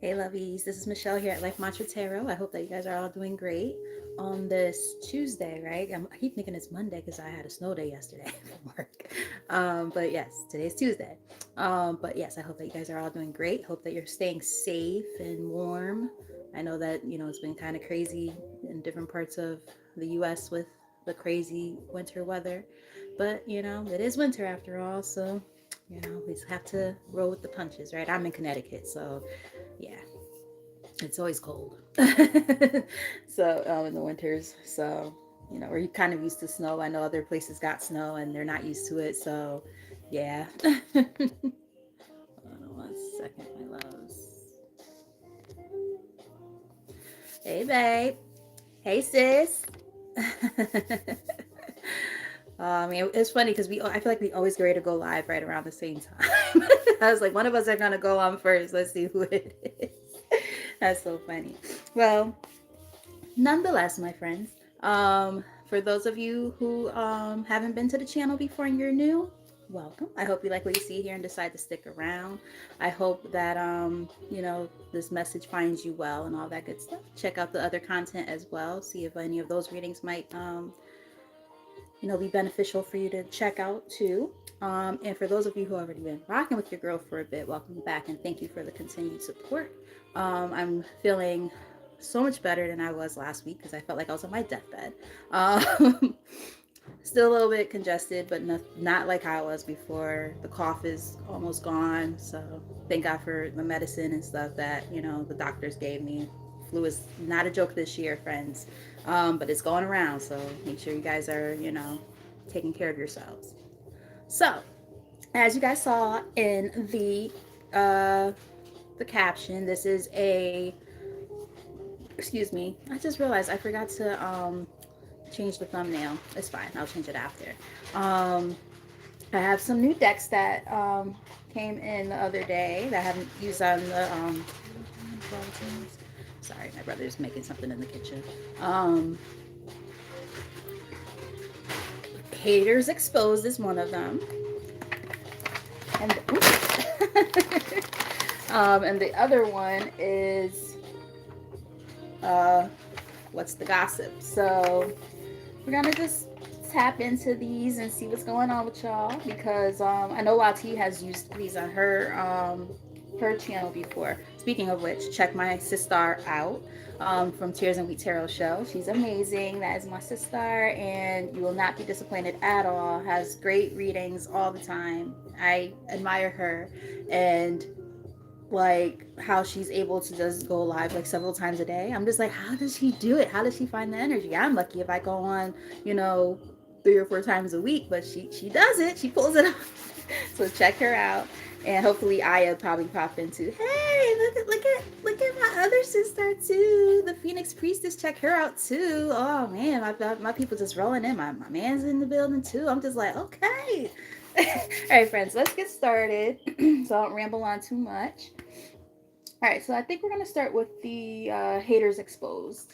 Hey lovies, this is Michelle here at Life Mantra Tarot. I hope that you guys are all doing great on this Tuesday, right? I keep thinking it's Monday because I had a snow day yesterday at work. But yes, today's Tuesday. But yes, I hope that you guys are all doing great. Hope that you're staying safe and warm. I know that, it's been kind of crazy in different parts of the US with the crazy winter weather. But, it is winter after all. So, we just have to roll with the punches, right? I'm in Connecticut. So, yeah, it's always cold. So in the winters, so we're kind of used to snow. I know other places got snow and they're not used to it, so yeah. Hold on one second, my loves. Hey babe. Hey sis. I mean, it's funny because I feel like we always get ready to go live right around the same time. I was like, one of us are gonna go on first. Let's see who it is. That's so funny. Well, nonetheless, my friends, for those of you who haven't been to the channel before and you're new, welcome. I hope you like what you see here and decide to stick around. I hope that this message finds you well and all that good stuff. Check out the other content as well. See if any of those readings might be beneficial for you to check out too. And for those of you who have already been rocking with your girl for a bit, welcome back and thank you for the continued support. I'm feeling so much better than I was last week because I felt like I was on my deathbed. Still a little bit congested, but not like how I was before. The cough is almost gone, so thank God for the medicine and stuff that the doctors gave me. Flu is not a joke this year, friends, but it's going around, so make sure you guys are taking care of yourselves. So, as you guys saw in the caption, this is a, excuse me, I just realized I forgot to change the thumbnail. It's fine, I'll change it after. I have some new decks that came in the other day that I haven't used on the sorry, my brother's making something in the kitchen. Haters Exposed is one of them. And and the other one is What's the Gossip? So we're gonna just tap into these and see what's going on with y'all because I know Lati has used these on her channel before. Speaking of which, check my sister out from Tears and Wheat Tarot Show. She's amazing. That is my sister, and you will not be disappointed at all. Has great readings all the time. I admire her and like how she's able to just go live like several times a day. I'm just like, how does she do it? How does she find the energy? I'm lucky if I go on, 3 or 4 times a week, but she does it. She pulls it off. So check her out. And hopefully Aya probably pop into, hey, look at my other sister too. The Phoenix Priestess, check her out too. Oh man, my people just rolling in. My man's in the building too. I'm just like, okay. All right, friends, let's get started. So I don't ramble on too much. All right, so I think we're going to start with the Haters Exposed.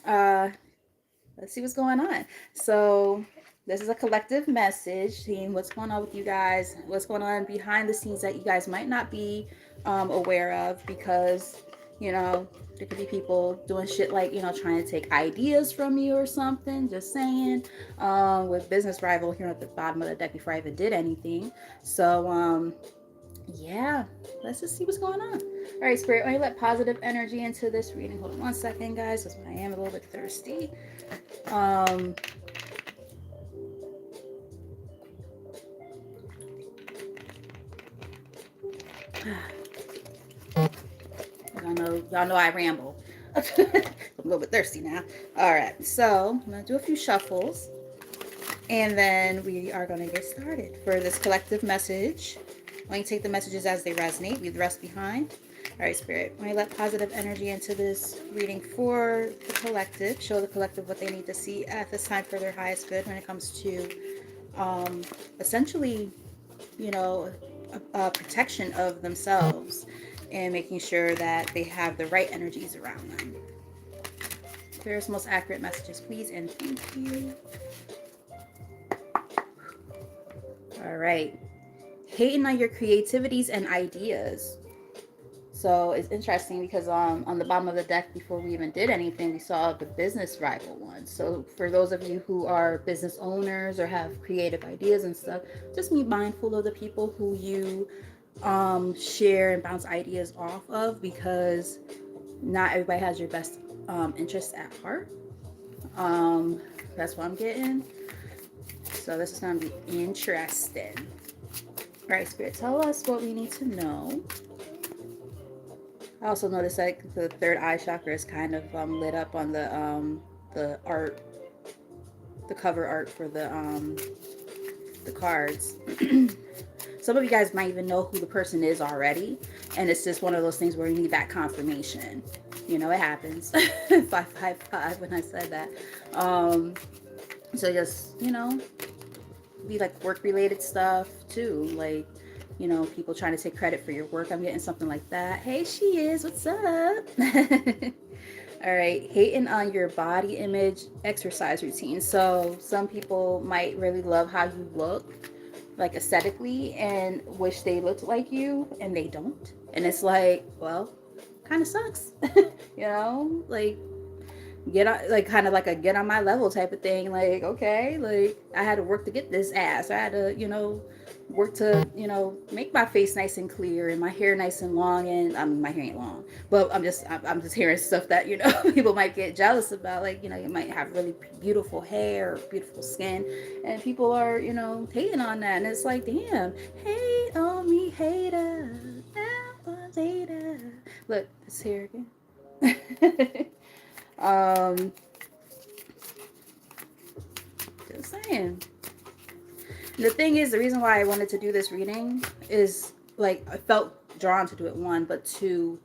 Let's see what's going on. So this is a collective message, seeing what's going on with you guys, what's going on behind the scenes that you guys might not be aware of because, there could be people doing shit like, trying to take ideas from you or something, just saying, with business rival here at the bottom of the deck before I even did anything. So, yeah, let's just see what's going on. All right, Spirit, let me let positive energy into this reading. Hold on one second, guys, because I am a little bit thirsty. Y'all know I ramble. I'm a little bit thirsty now. All right, so I'm gonna do a few shuffles, and then we are gonna get started for this collective message. When you take the messages as they resonate, leave the rest behind. All right, Spirit, when you let positive energy into this reading for the collective, show the collective what they need to see at this time for their highest good when it comes to essentially, a protection of themselves and making sure that they have the right energies around them. Clearest, most accurate messages, please, and thank you. All right. Hating on your creativities and ideas. So it's interesting because on the bottom of the deck, before we even did anything, we saw the business rival one. So for those of you who are business owners or have creative ideas and stuff, just be mindful of the people who you share and bounce ideas off of, because not everybody has your best interests at heart. Um, that's what I'm getting. So this is going to be interesting. All right, Spirit, tell us what we need to know. I also noticed that the third eye chakra is kind of lit up on the art, the cover art for the cards. Some of you guys might even know who the person is already, and it's just one of those things where you need that confirmation. You know, it happens. 555 when I said that. So just, you know, be like work related stuff too, like, you know, people trying to take credit for your work. I'm getting something like that. Hey, she is, what's up? All right, hating on your body image exercise routine. So some people might really love how you look, like aesthetically, and wish they looked like you, and they don't. And it's like, well, kind of sucks. You know, like, get on, like, kind of like a get on my level type of thing. Like, okay, like, I had to work to get this ass. I had to, you know, work to, you know, make my face nice and clear and my hair nice and long. And I mean, my hair ain't long, but I'm just hearing stuff that, you know, people might get jealous about. Like, you know, you might have really beautiful hair, beautiful skin, and people are, you know, hating on that. And it's like, damn, hate on me, hater, hater. Look, it's here again. um just saying. The thing is, the reason why I wanted to do this reading is, like, I felt drawn to do it, one, but two,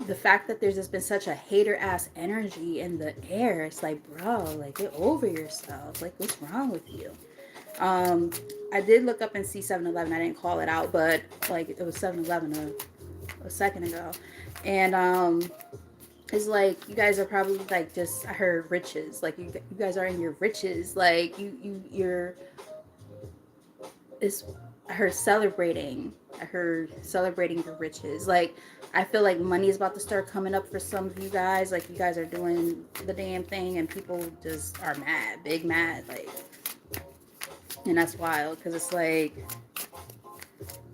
the fact that there's just been such a hater ass energy in the air. It's like, bro, like, get over yourself. Like, what's wrong with you? I did look up and see 7-Eleven. I didn't call it out, but like, it was 7-Eleven a second ago. And it's like, you guys are probably like, just, I heard riches. Like, you guys are in your riches. Like, you're, it's, I heard celebrating. I heard celebrating your riches. Like, I feel like money is about to start coming up for some of you guys. Like, you guys are doing the damn thing, and people just are mad, big mad. Like, and that's wild, because it's like,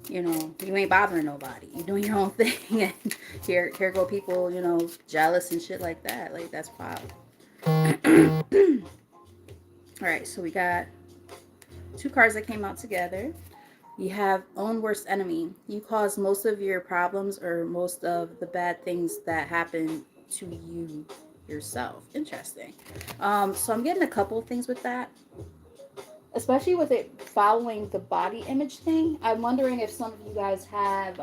you know, you ain't bothering nobody. You doing your own thing, and here go people, you know, jealous and shit like that. Like, that's wild. All right, so we got two cards that came out together. You have own worst enemy. You cause most of your problems or most of the bad things that happen to you yourself. Interesting. So I'm getting a couple of things with that, especially with it following the body image thing. I'm wondering if some of you guys have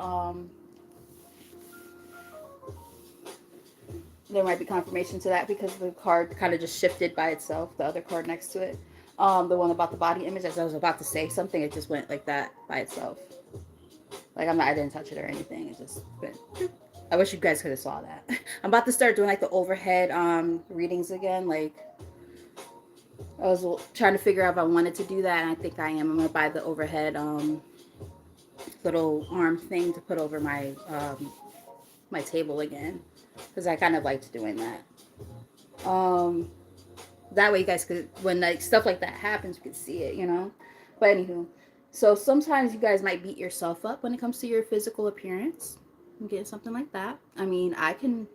there might be confirmation to that, because the card kind of just shifted by itself, the other card next to it. The one about the body image, as I was about to say something, it just went like that by itself. Like, I didn't touch it or anything. It just went. I wish you guys could have saw that. I'm about to start doing like the overhead readings again. Like, I was trying to figure out if I wanted to do that, and I think I am. I'm gonna buy the overhead little arm thing to put over my my table again, because I kind of liked doing that. That way you guys could, when like stuff like that happens, you could see it, you know. But anywho, so sometimes you guys might beat yourself up when it comes to your physical appearance. I'm getting something like that. I mean, I can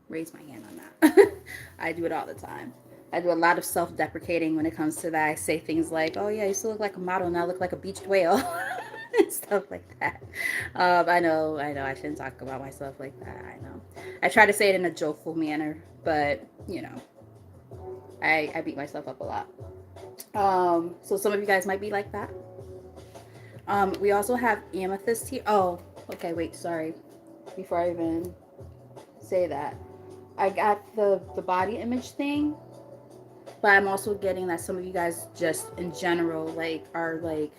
raise my hand on that. I do it all the time. I do a lot of self-deprecating when it comes to that. I say things like, "Oh yeah, I used to look like a model, now I look like a beached whale," and stuff like that. I know, I shouldn't talk about myself like that. I know. I try to say it in a jokeful manner, but you know, I beat myself up a lot. So some of you guys might be like that. We also have amethyst here. Oh, okay, wait, sorry. Before I even say that, I got the body image thing, but I'm also getting that some of you guys just in general, like, are like,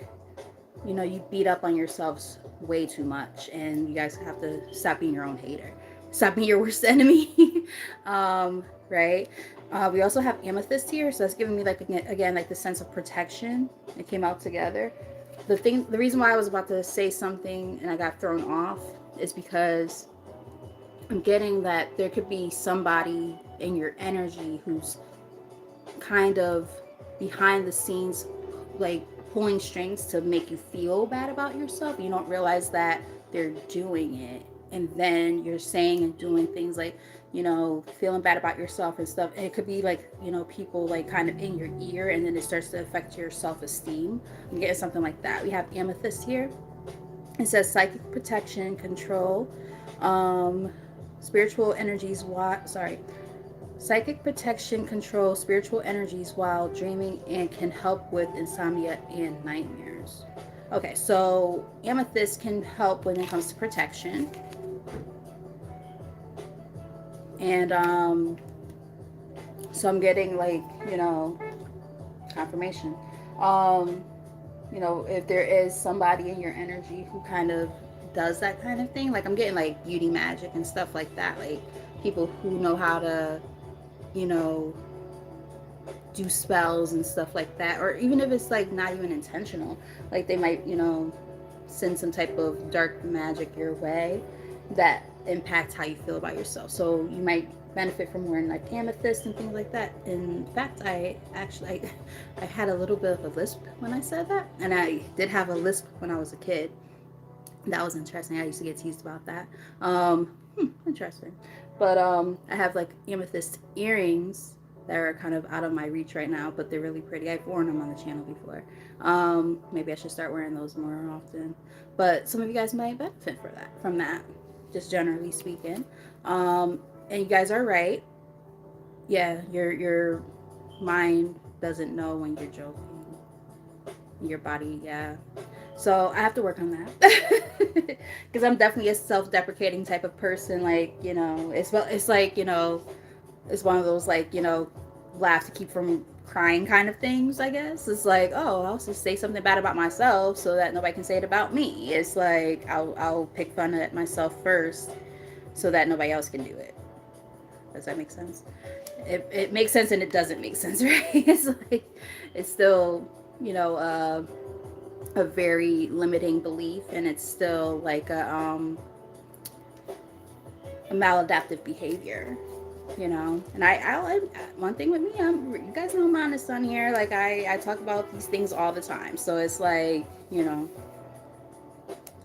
you know, you beat up on yourselves way too much, and you guys have to stop being your own hater. Stop being your worst enemy. Right? We also have amethyst here, so that's giving me, like, again, like the sense of protection. It came out together. The reason why I was about to say something and I got thrown off is because I'm getting that there could be somebody in your energy who's kind of behind the scenes, like pulling strings to make you feel bad about yourself. You don't realize that they're doing it. And then you're saying and doing things like, feeling bad about yourself and stuff. And it could be like, people like kind of in your ear, and then it starts to affect your self esteem. I'm getting something like that. We have amethyst here. It says psychic protection, control, um, spiritual energies. Sorry, psychic protection, control spiritual energies while dreaming, and can help with insomnia and nightmares. Okay, so amethyst can help when it comes to protection. And so I'm getting like, confirmation. Um, if there is somebody in your energy who kind of does that kind of thing, like I'm getting like beauty magic and stuff like that, like people who know how to, you know, do spells and stuff like that, or even if it's like not even intentional, like they might, send some type of dark magic your way that impacts how you feel about yourself. So you might benefit from wearing like amethyst and things like that. In fact, I had a little bit of a lisp when I said that, and I did have a lisp when I was a kid. That was interesting. I used to get teased about that. Interesting. But I have like amethyst earrings that are kind of out of my reach right now, but they're really pretty. I've worn them on the channel before. Maybe I should start wearing those more often. But some of you guys might benefit from that, just generally speaking. And you guys are right. Yeah, your mind doesn't know when you're joking. Your body, yeah. So I have to work on that because I'm definitely a self-deprecating type of person. Like, it's like, it's one of those like, laugh to keep from crying kind of things. I guess it's like, oh, I'll just say something bad about myself so that nobody can say it about me. It's like I'll pick fun at myself first so that nobody else can do it. Does that make sense? It makes sense and it doesn't make sense, right? It's like it's still, a very limiting belief, and it's still like a maladaptive behavior, And I one thing with me, you guys know I'm honest on here. Like I talk about these things all the time, so it's like, I'm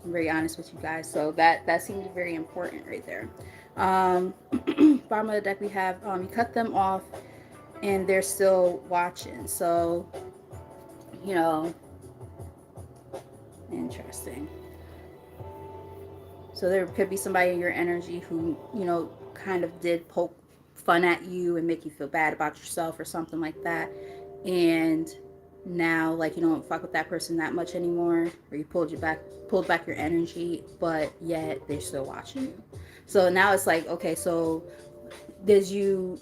very honest with you guys. So that seems very important right there. Bottom of the deck we have you cut them off, and they're still watching. So, interesting. So there could be somebody in your energy who, kind of did poke fun at you and make you feel bad about yourself or something like that. And now, like, you don't fuck with that person that much anymore, or you pulled back your energy, but yet they're still watching you. So now it's like, okay, so did you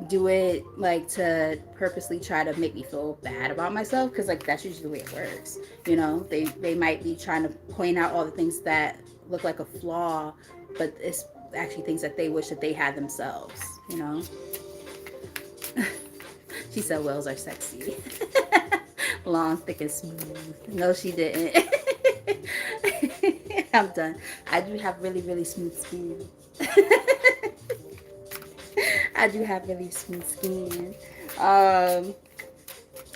do it like to purposely try to make me feel bad about myself? Because like that's usually the way it works. They might be trying to point out all the things that look like a flaw, but it's actually things that they wish that they had themselves. She said whales are sexy. Long, thick, and smooth. No, she didn't. I'm done. I do have really, really smooth skin. I do have really smooth skin.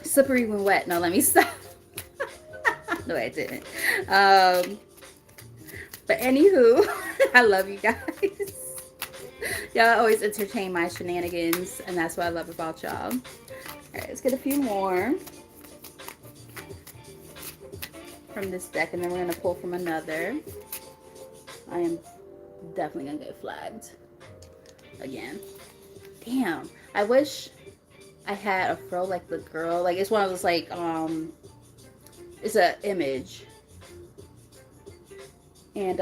Slippery when wet. No, let me stop. No, I didn't. But anywho, I love you guys. Y'all always entertain my shenanigans, and that's what I love about y'all. All right, let's get a few more from this deck, and then we're gonna pull from another. I am definitely gonna get flagged again. Damn, I wish I had a fro like the girl. Like it's one of those like it's an image, and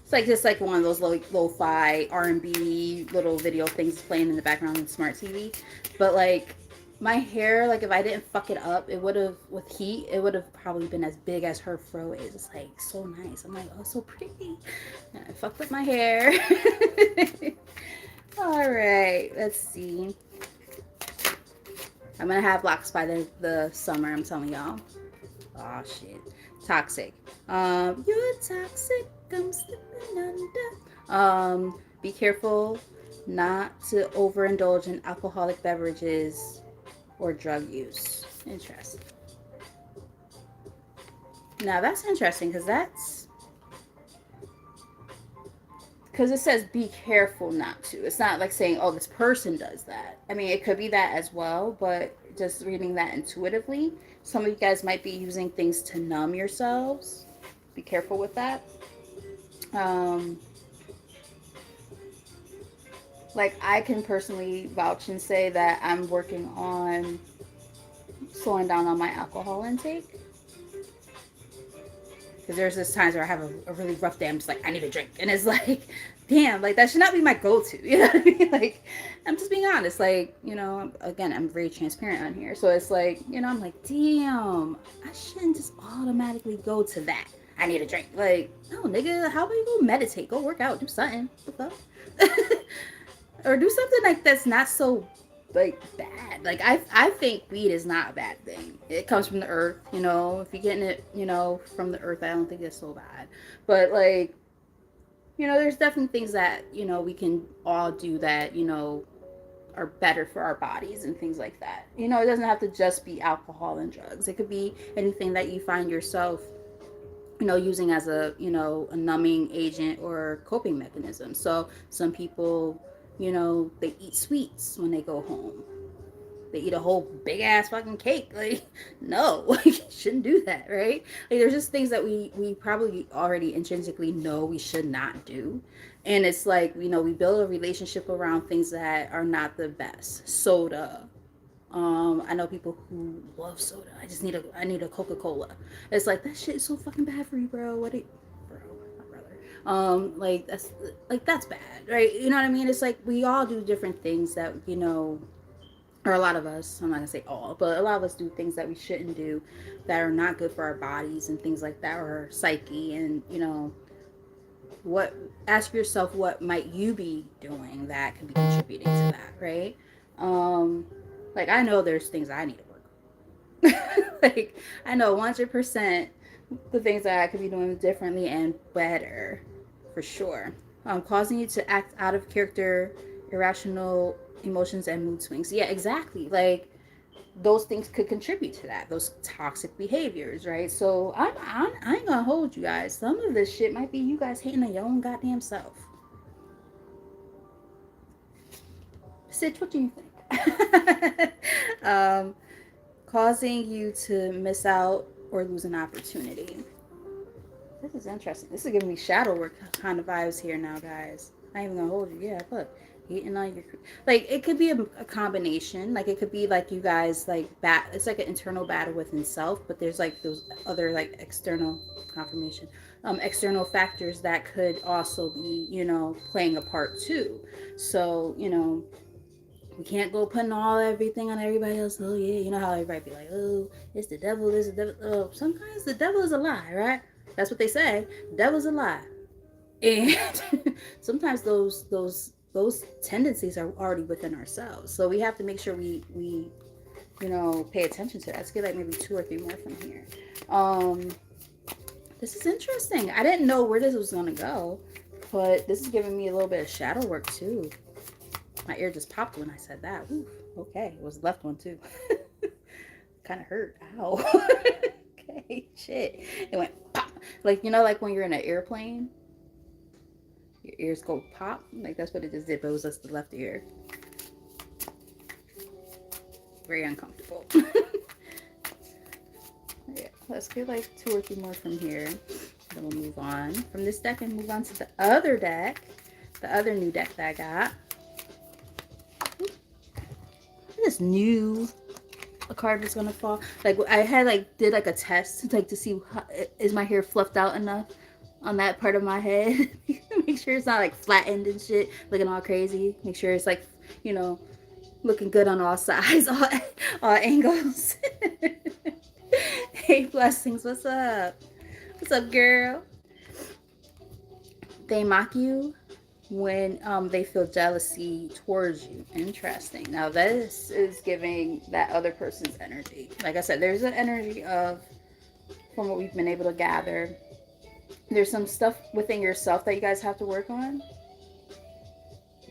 it's like just like one of those lo-fi R&B little video things playing in the background on smart TV. But like my hair, like if I didn't fuck it up, it would have, with heat, it would have probably been as big as her fro is. It's like so nice. I'm like, oh, so pretty. And I fucked up my hair. All right, let's see. I'm gonna have locks by the summer, I'm telling y'all. Oh shit. Toxic. You're toxic. I'm slipping under. Be careful not to overindulge in alcoholic beverages or drug use. Interesting. Now that's interesting because it says be careful not to. It's not like saying, oh, this person does that. I mean, it could be that as well, but just reading that intuitively, some of you guys might be using things to numb yourselves. Be careful with that. Um, like, I can personally vouch and say that I'm working on slowing down on my alcohol intake. Because there's this times where I have a really rough day. I'm just like, I need a drink. And it's like, damn, like that should not be my go-to. You know what I mean? Like, I'm just being honest. Like, again, I'm very transparent on here. So it's like, I'm like, damn, I shouldn't just automatically go to that. I need a drink. Like, no, nigga, how about you go meditate? Go work out. Do something. What the fuck? Or do something like that's not so like bad. Like I think weed is not a bad thing. It comes from the earth, If you're getting it, from the earth, I don't think it's so bad. But like, there's definitely things that, we can all do that, are better for our bodies and things like that. It doesn't have to just be alcohol and drugs. It could be anything that you find yourself, using as a numbing agent or coping mechanism. So some people, they eat sweets when they go home. They eat a whole big ass fucking cake. Like, no, like, shouldn't do that, right? Like, there's just things that we probably already intrinsically know we should not do. And it's like, we build a relationship around things that are not the best. Soda. I know people who love soda. I need a Coca-Cola. It's like, that shit is so fucking bad for you, bro. Bro, my brother. That's bad, right? You know what I mean? It's like we all do different things that, or a lot of us, I'm not gonna say all, but a lot of us do things that we shouldn't do that are not good for our bodies and things like that, or our psyche. And what ask yourself, what might you be doing that could be contributing to that, right? um like, I know there's things I need to work on. Like, I know 100% the things that I could be doing differently and better, for sure. Causing you to act out of character, irrational emotions, and mood swings. Yeah, exactly. Like, those things could contribute to that. Those toxic behaviors, right? So I ain't gonna hold you guys. Some of this shit might be you guys hating on your own goddamn self. Sitch, what do you think? um, Causing you to miss out or lose an opportunity. This is interesting. This is giving me shadow work kind of vibes here now, guys. I ain't even gonna hold you. Yeah, look. Eating on your, like, it could be a combination. Like, it could be like you guys like it's like an internal battle within self, but there's like those other like external confirmation, external factors that could also be, playing a part too. So, we can't go putting all everything on everybody else. Oh yeah, you know how everybody be like, oh, it's the devil, it's the devil. Oh, sometimes the devil is a lie, right? That's what they say. The devil's a lie. And sometimes those tendencies are already within ourselves. So we have to make sure we pay attention to that. Let's get like maybe 2 or 3 more from here. This is interesting. I didn't know where this was gonna go, but this is giving me a little bit of shadow work too. My ear just popped when I said that. Oof, okay, it was the left one too. Kind of hurt. Ow. Okay, shit. It went pop. Like, like when you're in an airplane, your ears go pop. Like, that's what it just did, but it was just the left ear. Very uncomfortable. Yeah, let's get like 2 or 3 more from here. Then we'll move on from this deck and move on to the other deck. The other new deck that I got. I just knew a card was gonna fall. Like, I had did a test to see is my hair fluffed out enough on that part of my head. Make sure it's not flattened and shit, looking all crazy. Make sure it's looking good on all sides, all angles. Hey, blessings, what's up? What's up, girl? They mock you when they feel jealousy towards you. Interesting. Now this is giving that other person's energy. Like I said, there's an energy of from what we've been able to gather. There's some stuff within yourself that you guys have to work on,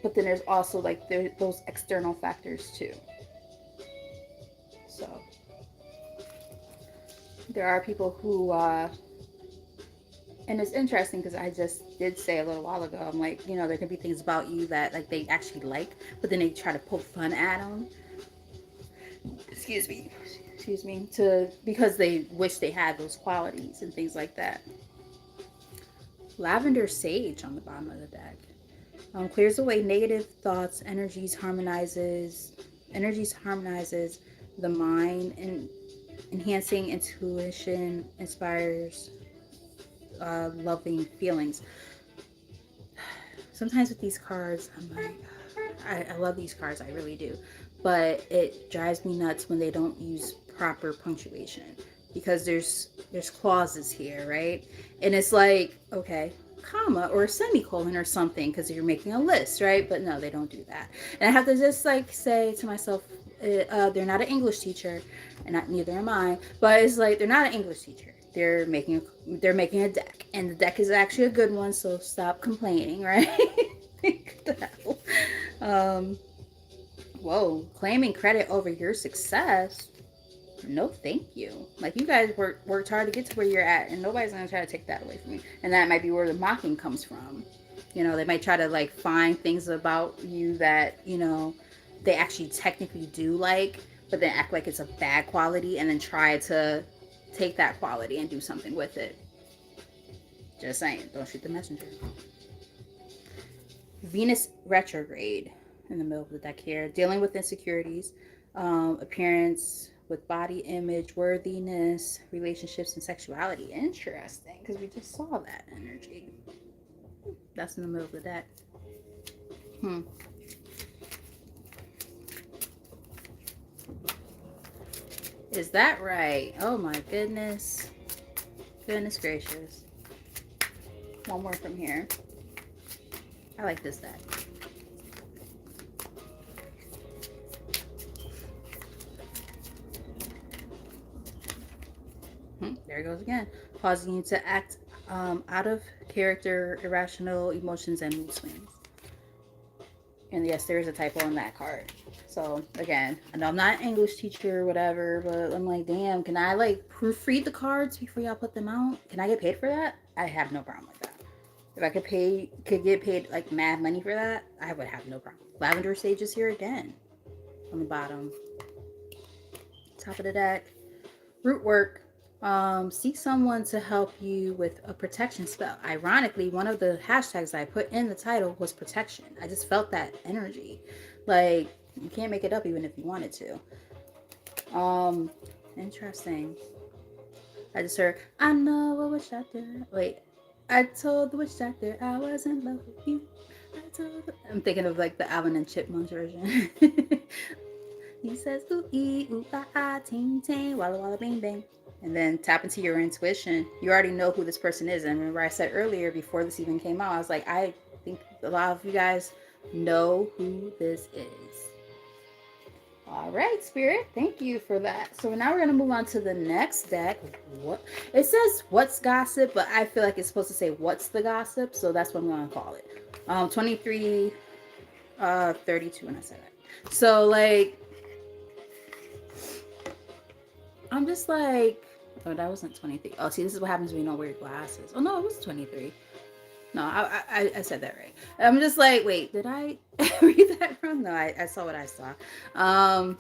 but then there's also like those external factors too. So there are people who and it's interesting because I just did say a little while ago, I'm like, you know, there can be things about you that like they actually like, but then they try to poke fun at them. Excuse me, excuse me, to because they wish they had those qualities and things like that. Lavender sage on the bottom of the deck. Clears away negative thoughts, energies harmonizes the mind and enhancing intuition, inspires loving feelings. Sometimes with these cards, I'm like, I love these cards, I really do. But it drives me nuts when they don't use proper punctuation because there's clauses here, right? And it's like, okay, comma or a semicolon or something because you're making a list, right? But no, they don't do that. And I have to just like say to myself, they're not an English teacher, and neither am I. But it's like they're not an English teacher. They're making a deck, and the deck is actually a good one. So stop complaining, right? um, whoa, claiming credit over your success. No, thank you. Like you guys worked hard to get to where you're at, and nobody's gonna try to take that away from you. And that might be where the mocking comes from. You know, they might try to like find things about you that they actually technically do like, but then act like it's a bad quality, and then try to take that quality and do something with it. Just saying, don't shoot the messenger. Venus retrograde in the middle of the deck here, dealing with insecurities, appearance with body image, worthiness, relationships, and sexuality. Interesting, because we just saw that energy. That's in the middle of the deck. Is that right? Oh my goodness. Goodness gracious. One more from here. I like this deck. There it goes again. Causing you to act out of character, irrational emotions, and mood swings. And yes, there is a typo in that card. So again, I know I'm not an English teacher or whatever, but I'm like, damn, can I like proofread the cards before y'all put them out? Can I get paid for that? I have no problem with that. If I could get paid like mad money for that, I would have no problem. Lavender sage is here again on the bottom. Top of the deck. Root work. Seek someone to help you with a protection spell. Ironically, one of the hashtags I put in the title was protection. I just felt that energy. Like, you can't make it up even if you wanted to. Interesting. I just heard, I know a witch doctor. Wait, I told the witch doctor I was in love with you. I'm thinking of like the Alvin and Chipmunks version. He says, ooh, ee, ooh, ah, ah, ting, ting, walla, walla, bing, bang. And then tap into your intuition. You already know who this person is. And remember I said earlier, before this even came out, I was like, I think a lot of you guys know who this is. All right, Spirit. Thank you for that. So now we're going to move on to the next deck. What it says, what's gossip, but I feel like it's supposed to say, what's the gossip? So that's what I'm going to call it. 23, 32 when I said that. So, like, I'm just like, oh, that wasn't 23. Oh, see, this is what happens when you don't wear glasses. Oh, no, it was 23. No, I said that right. I'm just like, wait, did I read that wrong? No, I saw what I saw. I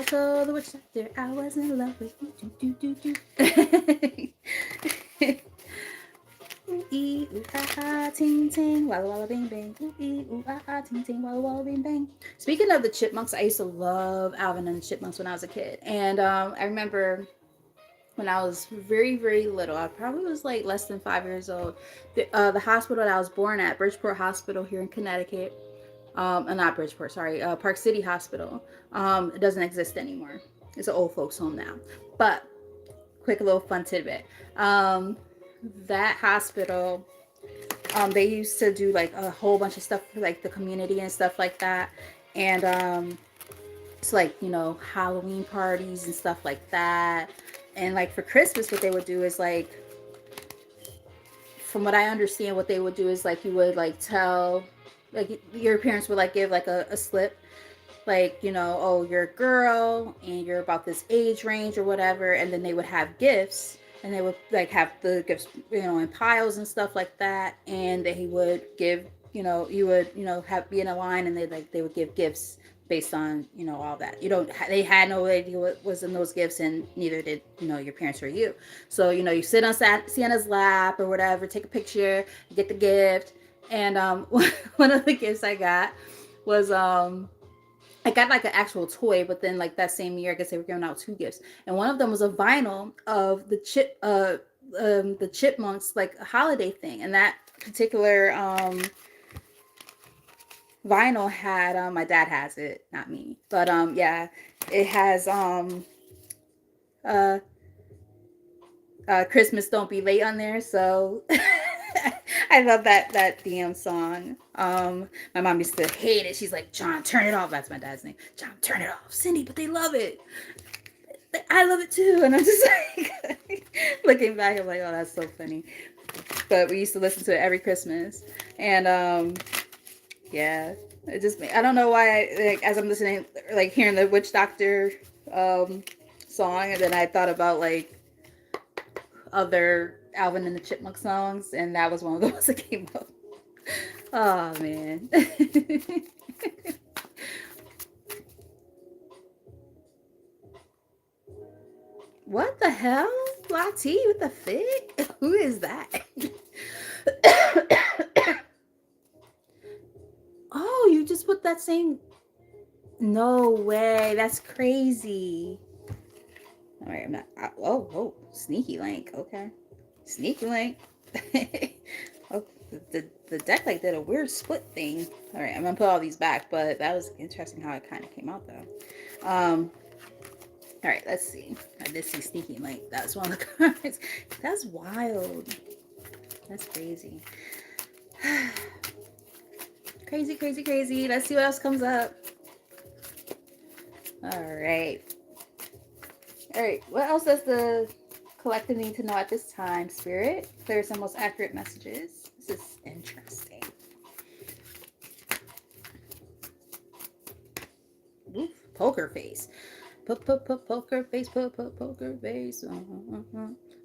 told the witch doctor I was in love with you. Ooh, ee, ooh, ah, ah, ting, ting, walla, walla, bing, bang. Ooh, ee, ooh, ah, ah, ting, ting, walla, walla, bing, bang. Speaking of the Chipmunks, I used to love Alvin and the Chipmunks when I was a kid. And I remember when I was very, very little, I probably was like less than 5 years old. The hospital that I was born at, Bridgeport Hospital here in Connecticut, not Bridgeport, sorry, Park City Hospital, it doesn't exist anymore. It's an old folks home now. But quick little fun tidbit. That hospital, they used to do like a whole bunch of stuff for like the community and stuff like that. And it's like, Halloween parties and stuff like that. And like for Christmas, what they would do is like, from what I understand, what they would do is like you would like tell, like your parents would like give like a slip, like, you know, oh, you're a girl and you're about this age range or whatever, and then they would have gifts, and they would like have the gifts, you know, in piles and stuff like that, and they would give, you know, you would, you know, have be in a line, and they would give gifts based on, you know, all that. You don't, they had no idea what was in those gifts, and neither did, you know, your parents or you. So, you know, you sit on Santa's lap or whatever, take a picture, get the gift. And one of the gifts I got was I got like an actual toy, but then like that same year, I guess they were giving out two gifts, and one of them was a vinyl of the chipmunks like a holiday thing, and that particular vinyl had my dad has it, not me, but yeah, it has uh Christmas Don't Be Late on there, so I love that damn song. My mom used to hate it. She's like, John, turn it off. That's my dad's name. John, turn it off. Cindy, but they love it. I love it too. And I'm just like, looking back, I'm like, oh, that's so funny. But we used to listen to it every Christmas. And yeah, it just, I don't know why, like, as I'm listening, like hearing the Witch Doctor song, and then I thought about like other Alvin and the Chipmunk songs, and that was one of the ones that came up. Oh man. What the hell? Lati with the fig? Who is that? Oh, you just put that same. No way. That's crazy. All right, I'm not. Oh, oh, sneaky link. Okay, sneaky link. Oh, the deck like did a weird split thing. All right, I'm gonna put all these back, but that was interesting how it kind of came out though. All right, let's see. I did see sneaky link. That's one of the cards. That's wild. That's crazy. Crazy, crazy, crazy. Let's see what else comes up. All right. All right. What else does the collective need to know at this time, Spirit? Clear some most accurate messages. This is interesting. Oof, poker face. Poker face. Poker face.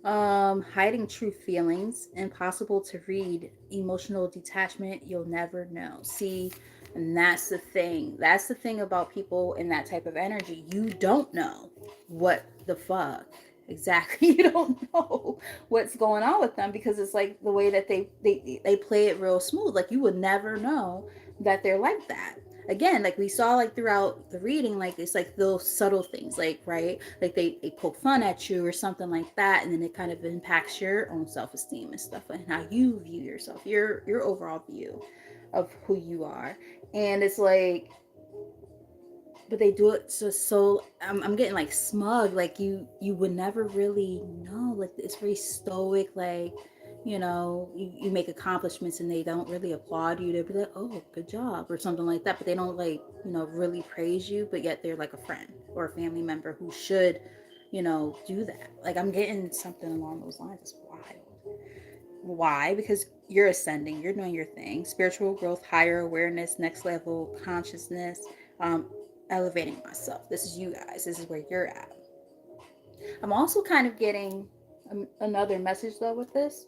Hiding true feelings. Impossible to read. Emotional detachment. You'll never know. See, and that's the thing. That's the thing about people in that type of energy. You don't know what the fuck exactly. You don't know what's going on with them, because it's like the way that they play it real smooth. Like you would never know that they're like that. Again, like we saw like throughout the reading, like it's like those subtle things, like right, like they poke fun at you or something like that, and then it kind of impacts your own self-esteem and stuff, and how you view yourself, your overall view of who you are. And it's like, but they do it so I'm getting like smug, like you would never really know, like it's very stoic, like, you know, you make accomplishments and they don't really applaud you. They'll be like, oh, good job or something like that, but they don't like, you know, really praise you, but yet they're like a friend or a family member who should, you know, do that. Like I'm getting something along those lines. It's wild. Why? Because you're ascending, you're doing your thing, spiritual growth, higher awareness, next level consciousness, um, elevating myself. This is you guys. This is where you're at. I'm also kind of getting another message though with this.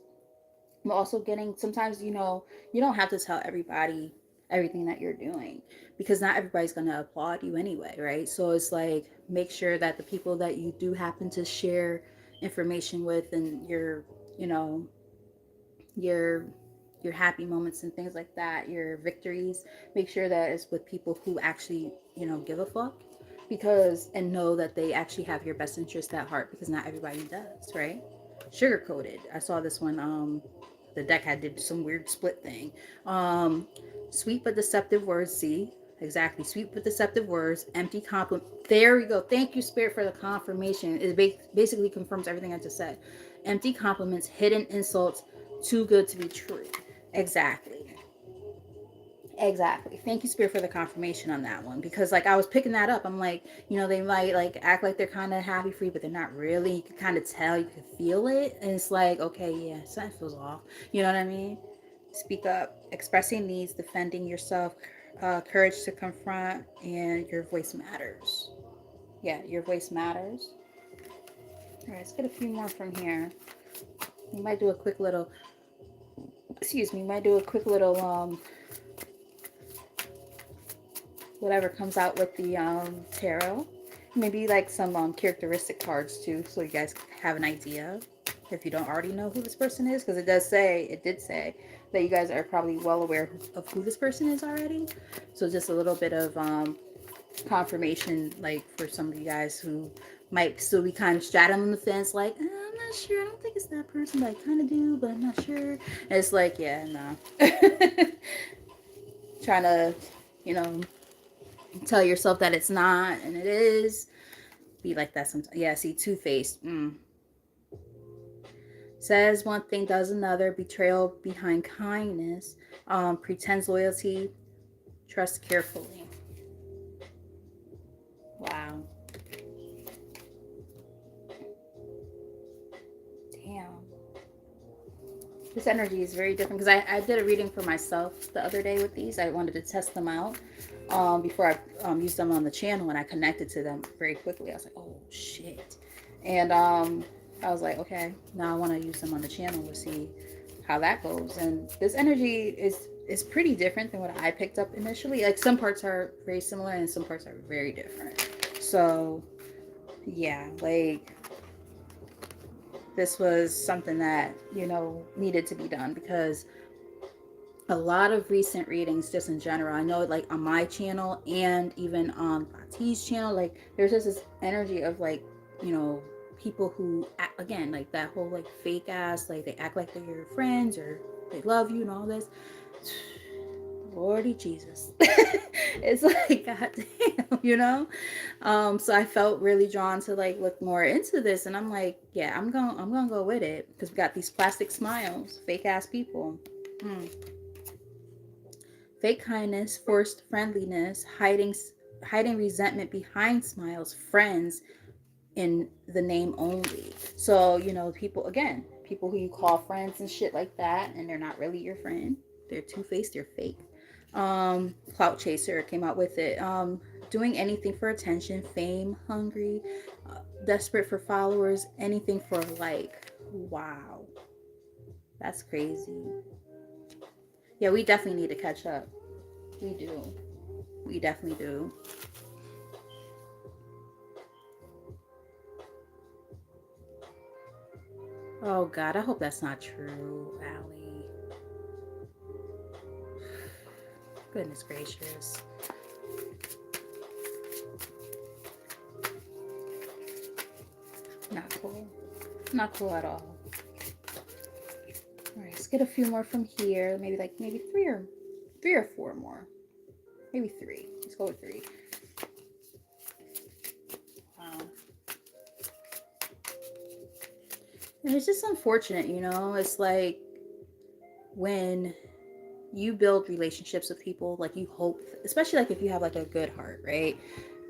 I'm also getting, sometimes, you know, you don't have to tell everybody everything that you're doing, because not everybody's going to applaud you anyway, right? So it's like, make sure that the people that you do happen to share information with, and your, you know, your your happy moments and things like that, your victories, make sure that it's with people who actually, you know, give a fuck, because, and know that they actually have your best interest at heart, because not everybody does, right? Sugar coated. I saw this one, the deck had did some weird split thing. um Sweet but deceptive words. See, exactly, sweet but deceptive words, empty compliment. There we go. Thank you, Spirit, for the confirmation. It basically confirms everything I just said. Empty compliments, hidden insults, too good to be true. Exactly. Exactly. Thank you, Spirit, for the confirmation on that one. Because like I was picking that up. I'm like, they might like act like they're kind of happy free, but they're not really. You can kind of tell, you can feel it. And it's like, okay, yeah, something feels off. You know what I mean? Speak up, expressing needs, defending yourself, courage to confront, and your voice matters. Yeah, your voice matters. All right, let's get a few more from here. We might do a quick little, excuse me, might do a quick little whatever comes out with the tarot. Maybe like some characteristic cards too, so you guys have an idea if you don't already know who this person is, because it did say that you guys are probably well aware of who this person is already. So just a little bit of confirmation, like for some of you guys who might still be kind of straddling on the fence, like I'm not sure. I don't think it's that person, but I kind of do, but I'm not sure. And it's like, yeah, no. Trying to, you know, tell yourself that it's not and it is. Be like that sometimes. Yeah, see, two-faced. Says one thing, does another. Betrayal behind kindness. Pretends loyalty. Trust carefully. Wow. Damn. This energy is very different because I did a reading for myself the other day with these. I wanted to test them out before I used them on the channel, and I connected to them very quickly. I was like, oh shit. And I was like, okay, now I want to use them on the channel to see how that goes. And this energy is pretty different than what I picked up initially. Like some parts are very similar and some parts are very different. So yeah, like this was something that needed to be done because a lot of recent readings just in general, I know like on my channel and even on Pati's channel, like there's just this energy of like people who act, again, like that whole like fake ass, like they act like they're your friends or they love you and all this. Lordy Jesus. It's like god damn. So I felt really drawn to like look more into this, and I'm like, yeah, I'm gonna go with it because we got these plastic smiles, fake ass people. Hmm. Fake kindness, forced friendliness, hiding resentment behind smiles, friends in the name only. So, people, again, people who you call friends and shit like that, and they're not really your friend. They're two-faced, they're fake. Clout chaser came out with it. Doing anything for attention, fame, hungry, desperate for followers, anything for a like. Wow. That's crazy. Yeah, we definitely need to catch up. We do. We definitely do. Oh God, I hope that's not true, Allie. Goodness gracious. Not cool. Not cool at all. All right, let's get a few more from here. Maybe three or four more. Maybe three. Let's go with three. Wow. And it's just unfortunate, It's like when you build relationships with people, like you hope, especially like if you have like a good heart, right?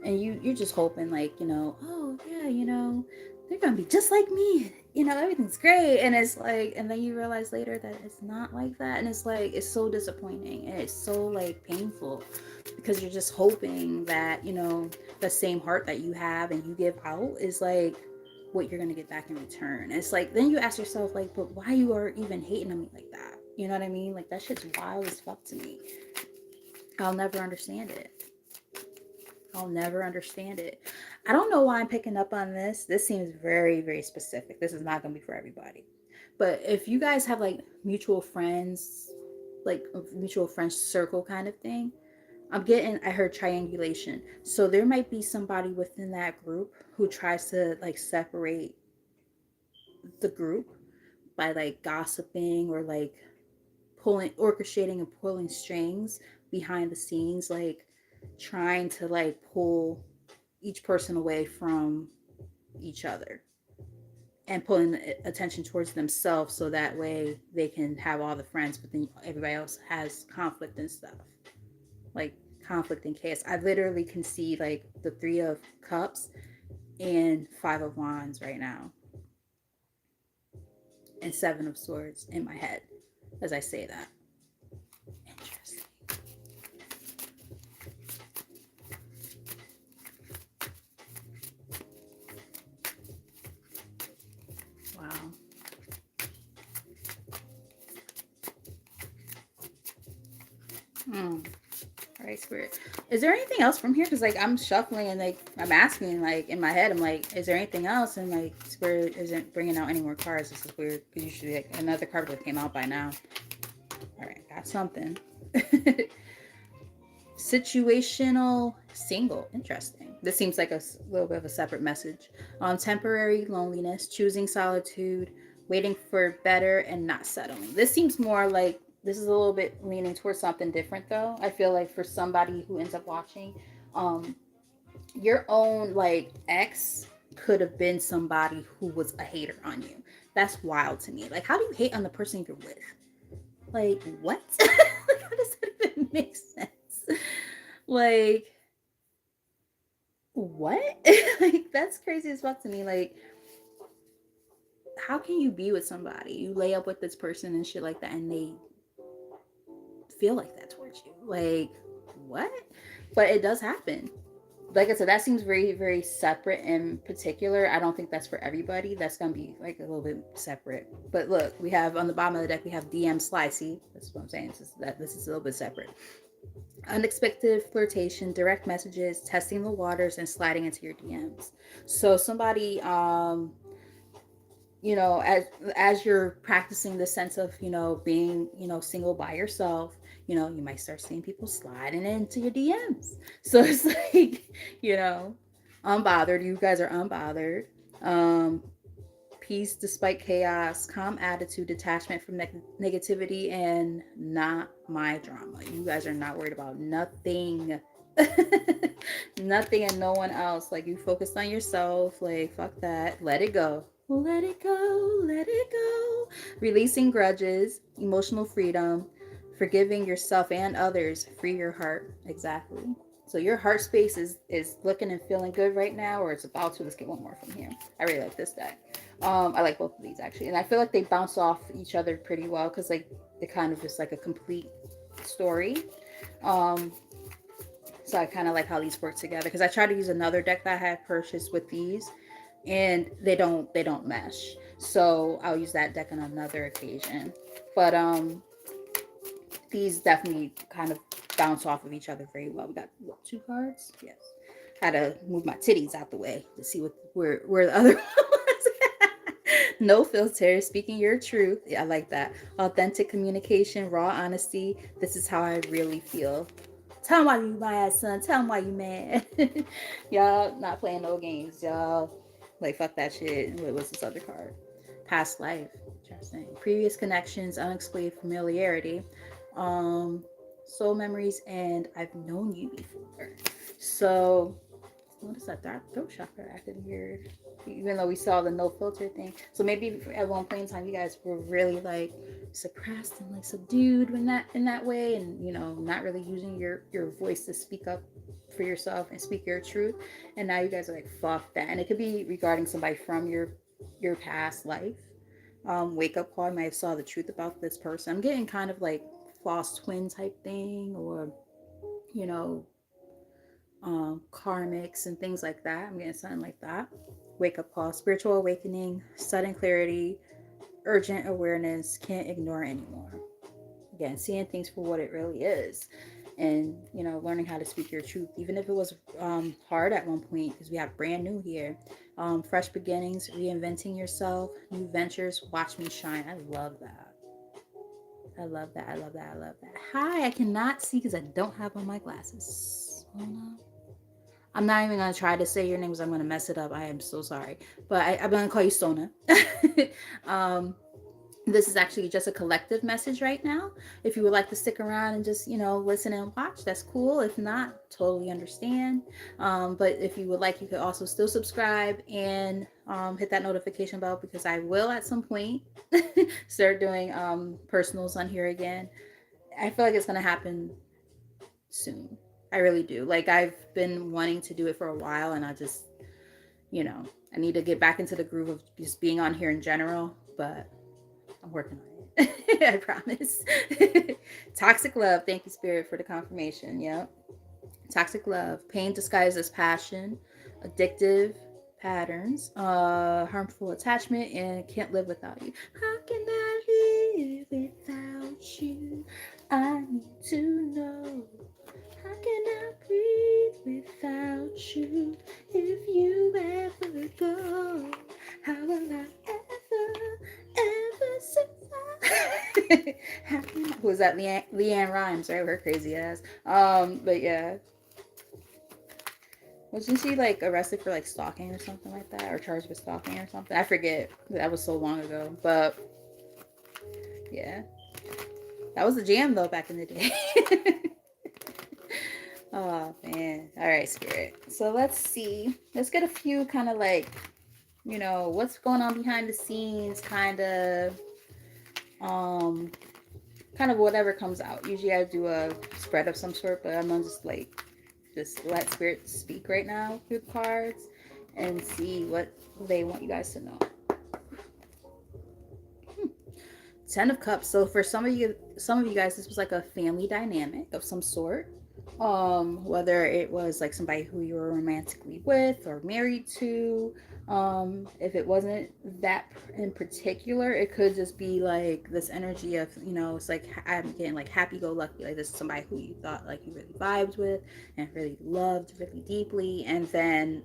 And you're just hoping like, oh yeah, they're gonna be just like me, everything's great. And it's like, and then you realize later that it's not like that, and it's like it's so disappointing and it's so like painful because you're just hoping that the same heart that you have and you give out is like what you're gonna get back in return. And it's like then you ask yourself like, but why you are even hating on me like that? You know what I mean? Like that shit's wild as fuck to me. I'll never understand it. I'll never understand it. I don't know why I'm picking up on this. This seems very, very specific. This is not going to be for everybody. But if you guys have like mutual friends, like a mutual friends circle kind of thing, I heard triangulation. So there might be somebody within that group who tries to like separate the group by like gossiping or like orchestrating and pulling strings behind the scenes, like trying to like pull each person away from each other and pulling attention towards themselves so that way they can have all the friends, but then everybody else has conflict and stuff. like conflict and chaos. I literally can see like the Three of Cups and Five of Wands right now, and Seven of Swords in my head as I say that. Interesting. Wow. Hmm. All right, Spirit. Is there anything else from here? Because like I'm shuffling and like I'm asking like in my head, I'm like, is there anything else? And like Spirit isn't bringing out any more cards. This is weird because usually like another card would have came out by now. All right, got something. Situational single. Interesting. This seems like a little bit of a separate message. Temporary loneliness, choosing solitude, waiting for better, and not settling. This seems more like this is a little bit leaning towards something different, though. I feel like for somebody who ends up watching, um, your own like ex could have been somebody who was a hater on you. That's wild to me. Like, how do you hate on the person you're with? Like, what? Like, how does that even make sense? Like, what? Like, that's crazy as fuck to me. Like, how can you be with somebody? You lay up with this person and shit like that, and they feel like that towards you. Like, what? But it does happen. Like I said, that seems very, very separate and particular. I don't think that's for everybody. That's gonna be like a little bit separate. But look, we have on the bottom of the deck, we have DM slide. See, that's what I'm saying. This is a little bit separate. Unexpected flirtation, direct messages, testing the waters, and sliding into your DMs. So somebody, you know, as you're practicing the sense of, you know, being, you know, single by yourself, you know, you might start seeing people sliding into your DMs. So it's like, you know, unbothered. You guys are unbothered. Um, Peace despite chaos, calm attitude, detachment from negativity, and not my drama. You guys are not worried about nothing. Nothing and no one else. Like, you focused on yourself. Like, fuck that. Let it go. Let it go. Let it go. Releasing grudges, emotional freedom, forgiving yourself and others. Free your heart. Exactly. So your heart space is looking and feeling good right now, or it's about to. Let's get one more from here. I really like this deck. I like both of these actually, and I feel like they bounce off each other pretty well because like they kind of just like a complete story. Um, so I kind of like how these work together because I tried to use another deck that I had purchased with these, and they don't mesh. So I'll use that deck on another occasion. But these definitely kind of bounce off of each other very well. We got what, two cards? Yes. Had to move my titties out the way to see what where the other one was. No filter, speaking your truth. Yeah, I like that. Authentic communication, raw honesty. This is how I really feel. Tell him why you mad, son. Tell him why you mad. Y'all not playing no games, y'all. Like, fuck that shit. What was this other card? Past life. Interesting. Previous connections, unexplained familiarity, um, soul memories, and I've known you before. So what is that? Dark throat chakra acted weird. Even though we saw the no filter thing. So maybe at one point in time you guys were really like suppressed and like subdued in that way, and you know, not really using your voice to speak up for yourself and speak your truth. And now you guys are like, fuck that. And it could be regarding somebody from your past life. Wake up call, I might have saw the truth about this person. I'm getting kind of like false twin type thing, or you know, karmics and things like that. I'm getting something like that. Wake up call, spiritual awakening, sudden clarity, urgent awareness, can't ignore anymore. Again, seeing things for what it really is. And, you know, learning how to speak your truth, even if it was hard at one point, because we have brand new here. Fresh beginnings, reinventing yourself, new ventures, watch me shine. I love that. I love that. I love that. I love that. Hi, I cannot see because I don't have on my glasses. Oh no. I'm not even gonna try to say your name because I'm gonna mess it up. I am so sorry, but I'm gonna call you Sona. um, this is actually just a collective message right now. If you would like to stick around and just, you know, listen and watch, that's cool. If not, totally understand. But if you would like, you could also still subscribe and hit that notification bell, because I will at some point start doing personals on here again. I feel like it's gonna happen soon. I really do. Like, I've been wanting to do it for a while, and I just, you know, I need to get back into the groove of just being on here in general, but I'm working on it. I promise. Toxic love. Thank you, Spirit, for the confirmation. Yep. Toxic love. Pain disguised as passion. Addictive patterns. Harmful attachment, and can't live without you. How can I live without you? I need to know. How can I breathe without you? If you ever go, how will I ever survive? Who was that? Leanne Rhymes, right? Her crazy ass. But yeah. Wasn't she like arrested for like stalking or something like that? Or charged with stalking or something? I forget. That was so long ago. But yeah. That was a jam though back in the day. Oh man. All right, Spirit. So let's see. Let's get a few kind of like, what's going on behind the scenes, kind of whatever comes out. Usually I do a spread of some sort, but I'm gonna just let Spirit speak right now through the cards and see what they want you guys to know. 10 of Cups. So for some of you guys, this was like a family dynamic of some sort. Whether it was like somebody who you were romantically with or married to. If it wasn't that in particular, it could just be like this energy of, it's like I'm getting like happy-go-lucky. Like this is somebody who you thought like you really vibed with and really loved really deeply, and then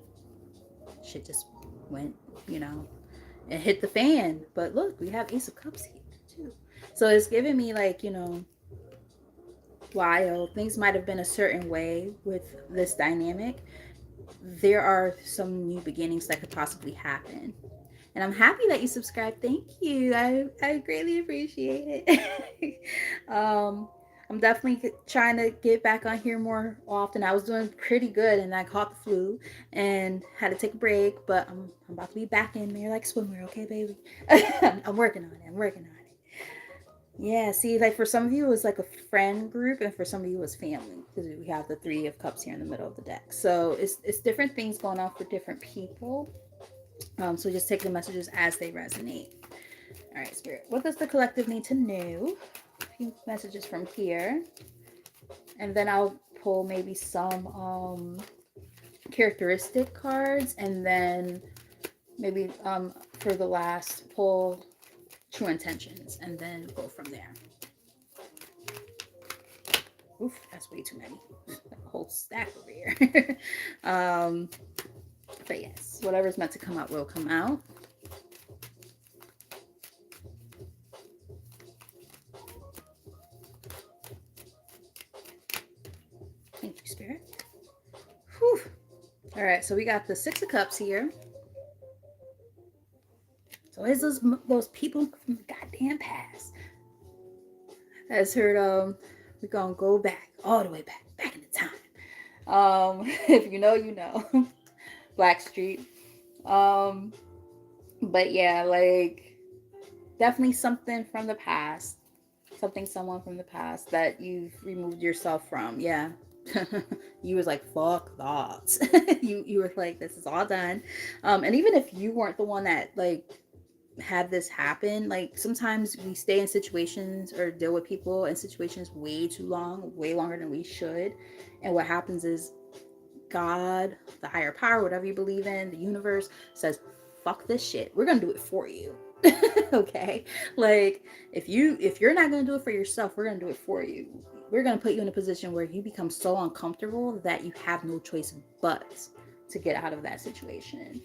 shit just went, it hit the fan. But look, we have Ace of Cups here too. So it's giving me like, while things might have been a certain way with this dynamic, there are some new beginnings that could possibly happen. And I'm happy that you subscribed. Thank you. I greatly appreciate it. I'm definitely trying to get back on here more often. I was doing pretty good and I caught the flu and had to take a break, but I'm about to be back in there like swimwear, okay, baby? I'm working on it. Yeah, see, like for some of you it was like a friend group, and for some of you it was family, because we have the 3 of Cups here in the middle of the deck. So it's different things going on for different people. So just take the messages as they resonate. All right, Spirit, what does the collective need to know? A few messages from here, and then I'll pull maybe some characteristic cards, and then maybe for the last pull, true intentions, and then go from there. Oof, that's way too many. A whole stack over here. But yes, whatever's meant to come out will come out. Thank you, Spirit. Whew. All right, so we got the 6 of Cups here. So it's those people from the goddamn past. As heard, we're gonna go back, all the way back in the time. If you know, you know. Blackstreet. But yeah, like definitely something from the past. Someone from the past that you've removed yourself from. Yeah. You was like, fuck that. you were like, this is all done. And even if you weren't the one that like had this happen, like sometimes we stay in situations or deal with people in situations way too long, way longer than we should. And what happens is God, the higher power, whatever you believe in, the universe says, fuck this shit. We're gonna do it for you. Okay? Like if you're not gonna do it for yourself, we're gonna do it for you. We're gonna put you in a position where you become so uncomfortable that you have no choice but to get out of that situation.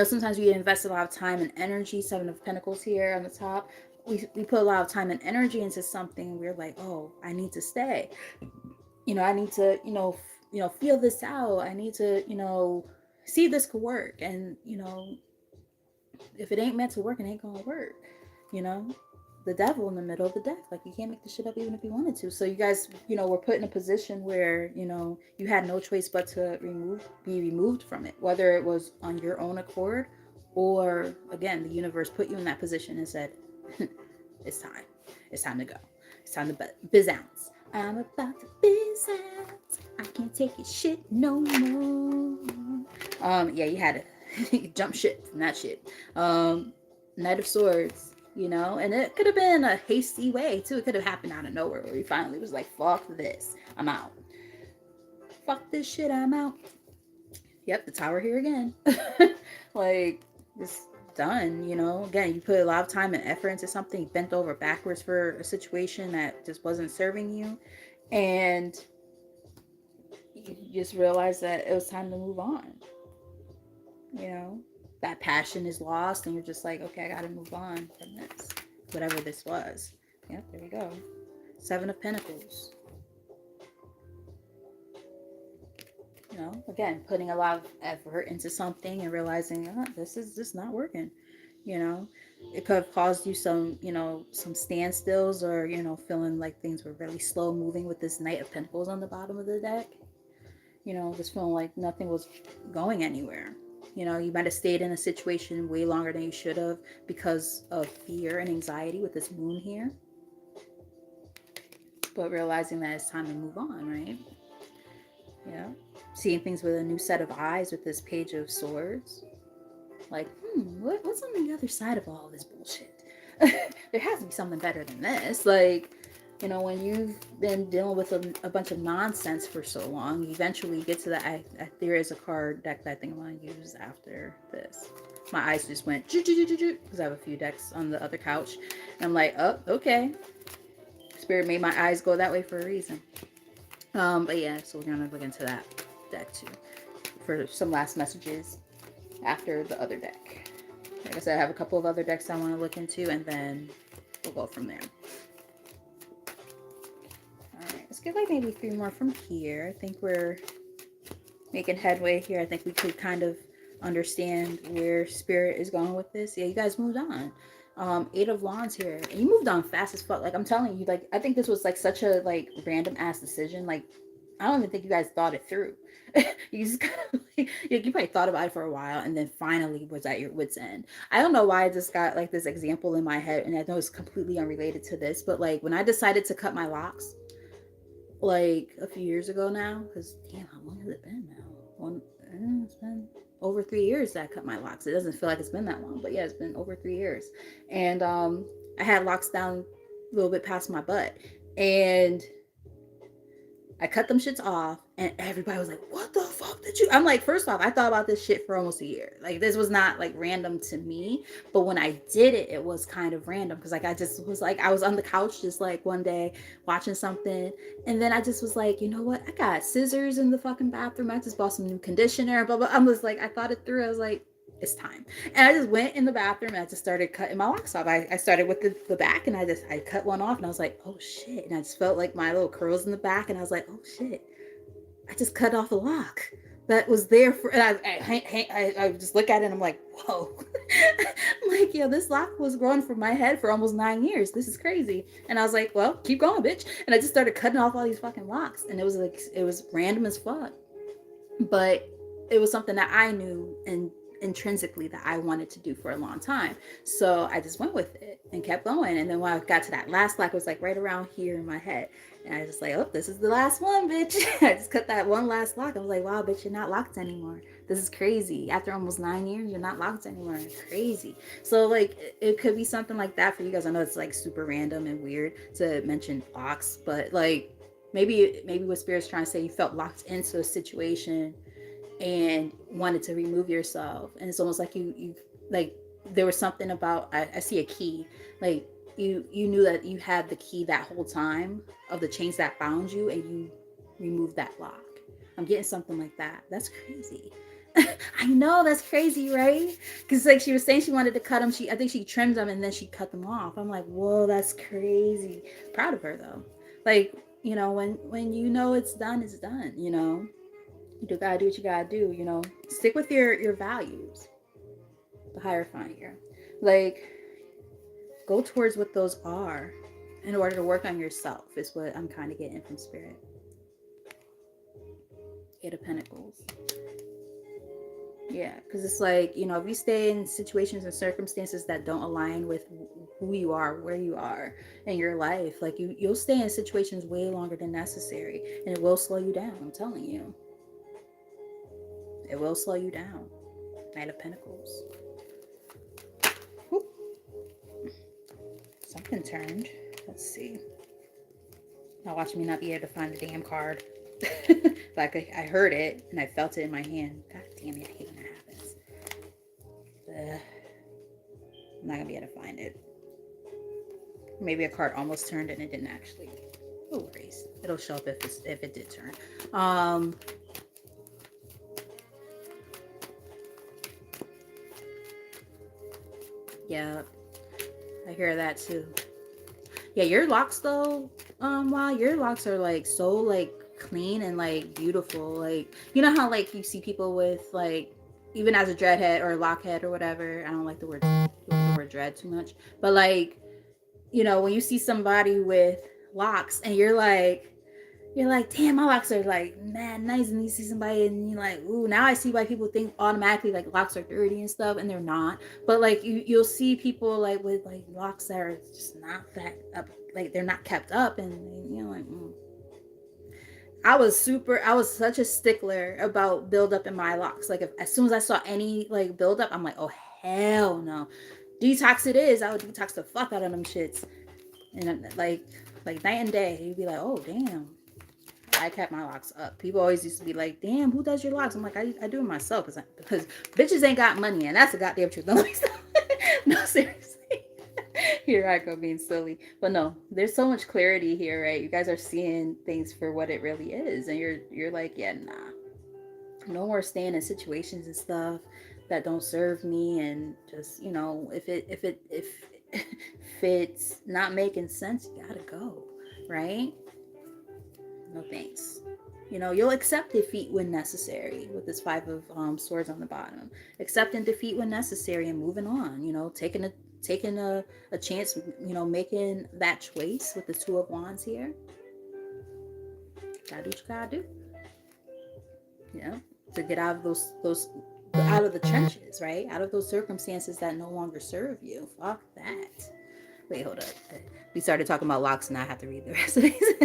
Sometimes we invest a lot of time and energy. 7 of Pentacles here on the top. We put a lot of time and energy into something, and we're like, oh, I need to stay. I need to, feel this out. I need to, see if this could work. And, if it ain't meant to work, it ain't gonna work. The devil in the middle of the deck. Like, you can't make this shit up even if you wanted to. So you guys, were put in a position where, you had no choice but to be removed from it. Whether it was on your own accord or, again, the universe put you in that position and said, it's time. It's time to go. It's time to bizounce. I'm about to biz out. I can't take your shit no more. Yeah, you had to jump shit from that shit. Knight of Swords, you know, and it could have been a hasty way too. It could have happened out of nowhere where he finally was like, fuck this, I'm out. Fuck this shit, I'm out. Yep, the tower here again. Like, just done, you know. Again, you put a lot of time and effort into something, you bent over backwards for a situation that just wasn't serving you, and you just realized that it was time to move on. You know, that passion is lost, and you're just like, okay, I gotta move on from this, whatever this was. Yep, there we go. Seven of Pentacles. You know, again, putting a lot of effort into something and realizing, oh, this is just not working. You know, it could have caused you some, you know, some standstills, or, you know, feeling like things were really slow moving with this Knight of Pentacles on the bottom of the deck. You know, just feeling like nothing was going anywhere. You know, you might have stayed in a situation way longer than you should have because of fear and anxiety with this moon here. But realizing that it's time to move on, right? Yeah. Seeing things with a new set of eyes with this Page of Swords. Like, what's on the other side of all this bullshit? There has to be something better than this. Like, you know, when you've been dealing with a bunch of nonsense for so long, you eventually get to that. There is a card deck that I think I'm going to use after this. My eyes just went, because I have a few decks on the other couch. And I'm like, oh, okay. Spirit made my eyes go that way for a reason. But yeah, so we're going to look into that deck too for some last messages after the other deck. Like I said, I have a couple of other decks I want to look into, and then we'll go from there. Alright, let's get like maybe 3 more from here. I think we're making headway here. I think we could kind of understand where Spirit is going with this. Yeah, you guys moved on. 8 of Wands here. And you moved on fast as fuck. Like, I'm telling you, like, I think this was like such a like random ass decision. Like, I don't even think you guys thought it through. You just kind of like, you probably thought about it for a while, and then finally was at your wit's end. I don't know why I just got like this example in my head, and I know it's completely unrelated to this, but like when I decided to cut my locks, like a few years ago now, because damn, how long has it been now? It's been over 3 years that I cut my locks. It doesn't feel like it's been that long, but yeah, it's been over 3 years. And I had locks down a little bit past my butt, and I cut them shits off, and everybody was like, what the fuck did you? I'm like, first off, I thought about this shit for almost a year. Like, this was not like random to me, but when I did it, it was kind of random because like I just was like, I was on the couch just like one day watching something, and then I just was like, you know what? I got scissors in the fucking bathroom. I just bought some new conditioner, blah blah. I was like, I thought it through. I was like, it's time. And I just went in the bathroom and I just started cutting my locks off. I started with the back, and I cut one off, and I was like, oh shit. And I just felt like my little curls in the back, and I was like, oh shit. I just cut off a lock that was there for, and I just look at it and I'm like, whoa. I'm like, yo, this lock was growing from my head for almost 9 years. This is crazy. And I was like, well, keep going, bitch. And I just started cutting off all these fucking locks, and it was like, it was random as fuck, but it was something that I knew and intrinsically that I wanted to do for a long time. So I just went with it and kept going. And then when I got to that last lock, it was like right around here in my head. And I was just like, oh, this is the last one, bitch. I just cut that one last lock. I was like, wow, bitch, you're not locked anymore. This is crazy. After almost 9 years, you're not locked anymore. Crazy. So like, it could be something like that for you guys. I know it's like super random and weird to mention locks, but like maybe what Spirit's trying to say, you felt locked into a situation and wanted to remove yourself, and it's almost like you like there was something about, I see a key, like you knew that you had the key that whole time of the chains that bound you, and you removed that lock. I'm getting something like that. That's crazy. I know, that's crazy, right? Because like she was saying, she wanted to cut them. I think she trimmed them and then she cut them off. I'm like, whoa, that's crazy. Proud of her though. Like, you know, when you know it's done, it's done. You know, you gotta do what you gotta do. You know, stick with your values. The Hierophant here, like, go towards what those are in order to work on yourself. Is what I'm kind of getting from Spirit. 8 of Pentacles. Yeah, because it's like, you know, if you stay in situations and circumstances that don't align with who you are, where you are in your life, like you'll stay in situations way longer than necessary, and it will slow you down. I'm telling you, it will slow you down. Knight of Pentacles. Whoop. Something turned. Let's see. Now watch me not be able to find the damn card. Like I heard it and I felt it in my hand. God damn it, I hate when that happens. I'm not gonna be able to find it. Maybe a card almost turned and it didn't actually. No worries. It'll show up if it did turn. Yeah, I hear that too. Yeah, your locks though, wow, your locks are like so like clean and like beautiful. Like, you know how like you see people with like, even as a dreadhead or a lockhead or whatever. I don't like the word dread too much, but like, you know, when you see somebody with locks and you're like, damn, my locks are like mad nice, and you see somebody and you're like, ooh, now I see why people think automatically like locks are dirty and stuff, and they're not. But like you'll see people like with like locks that are just not that up, like they're not kept up, and you're like, I was such a stickler about build up in my locks. Like if as soon as I saw any like build up, I'm like, oh hell no, detox it is. I would detox the fuck out of them shits, and like night and day. You'd be like, oh damn. I kept my locks up. People always used to be like, damn, who does your locks? I'm like, I do it myself because bitches ain't got money, and that's the goddamn truth. No, seriously. Here I go being silly. But no, there's so much clarity here, right? You guys are seeing things for what it really is. And you're like, yeah, nah. No more staying in situations and stuff that don't serve me, and just, you know, if it's not making sense, you gotta go, right? No thanks. You know, you'll accept defeat when necessary with this five of swords on the bottom. Accepting defeat when necessary and moving on. You know, taking a chance. You know, making that choice with the two of wands here. Gotta do what you gotta do. You know, to get out of those out of the trenches, right? Out of those circumstances that no longer serve you. Fuck that. Wait, hold up. We started talking about locks, and I have to read the rest of these.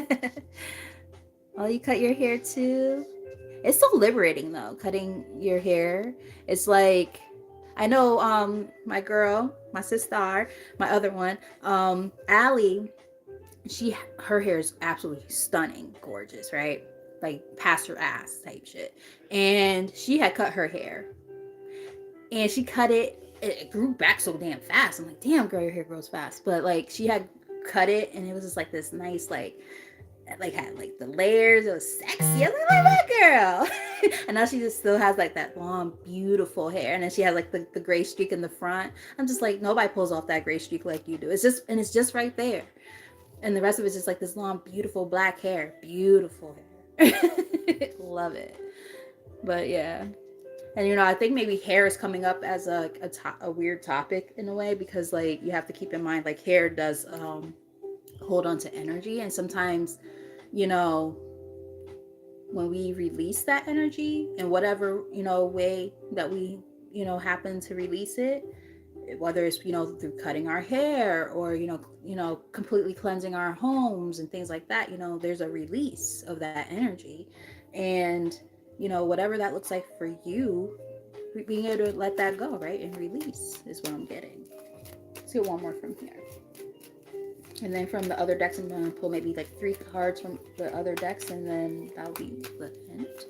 Oh, you cut your hair too? It's so liberating though, cutting your hair. It's like, I know my girl, my sister, my other one, Allie, her hair is absolutely stunning, gorgeous, right? Like past her ass type shit. And she had cut her hair. And she cut it grew back so damn fast. I'm like, damn girl, your hair grows fast. But like she had cut it and it was just like this nice like had like the layers. It was sexy. I was like, that girl. And now she just still has like that long, beautiful hair. And then she has like the gray streak in the front. I'm just like, nobody pulls off that gray streak like you do. It's just right there. And the rest of it's just like this long, beautiful black hair. Beautiful hair. Love it. But yeah. And you know, I think maybe hair is coming up as a weird topic in a way, because like you have to keep in mind like hair does hold on to energy, and sometimes, you know, when we release that energy in whatever, you know, way that we, you know, happen to release it, whether it's, you know, through cutting our hair or, you know, completely cleansing our homes and things like that, you know, there's a release of that energy. And, you know, whatever that looks like for you, being able to let that go, right? And release is what I'm getting. Let's get one more from here. And then from the other decks, I'm going to pull maybe like 3 cards from the other decks, and then that'll be the hint.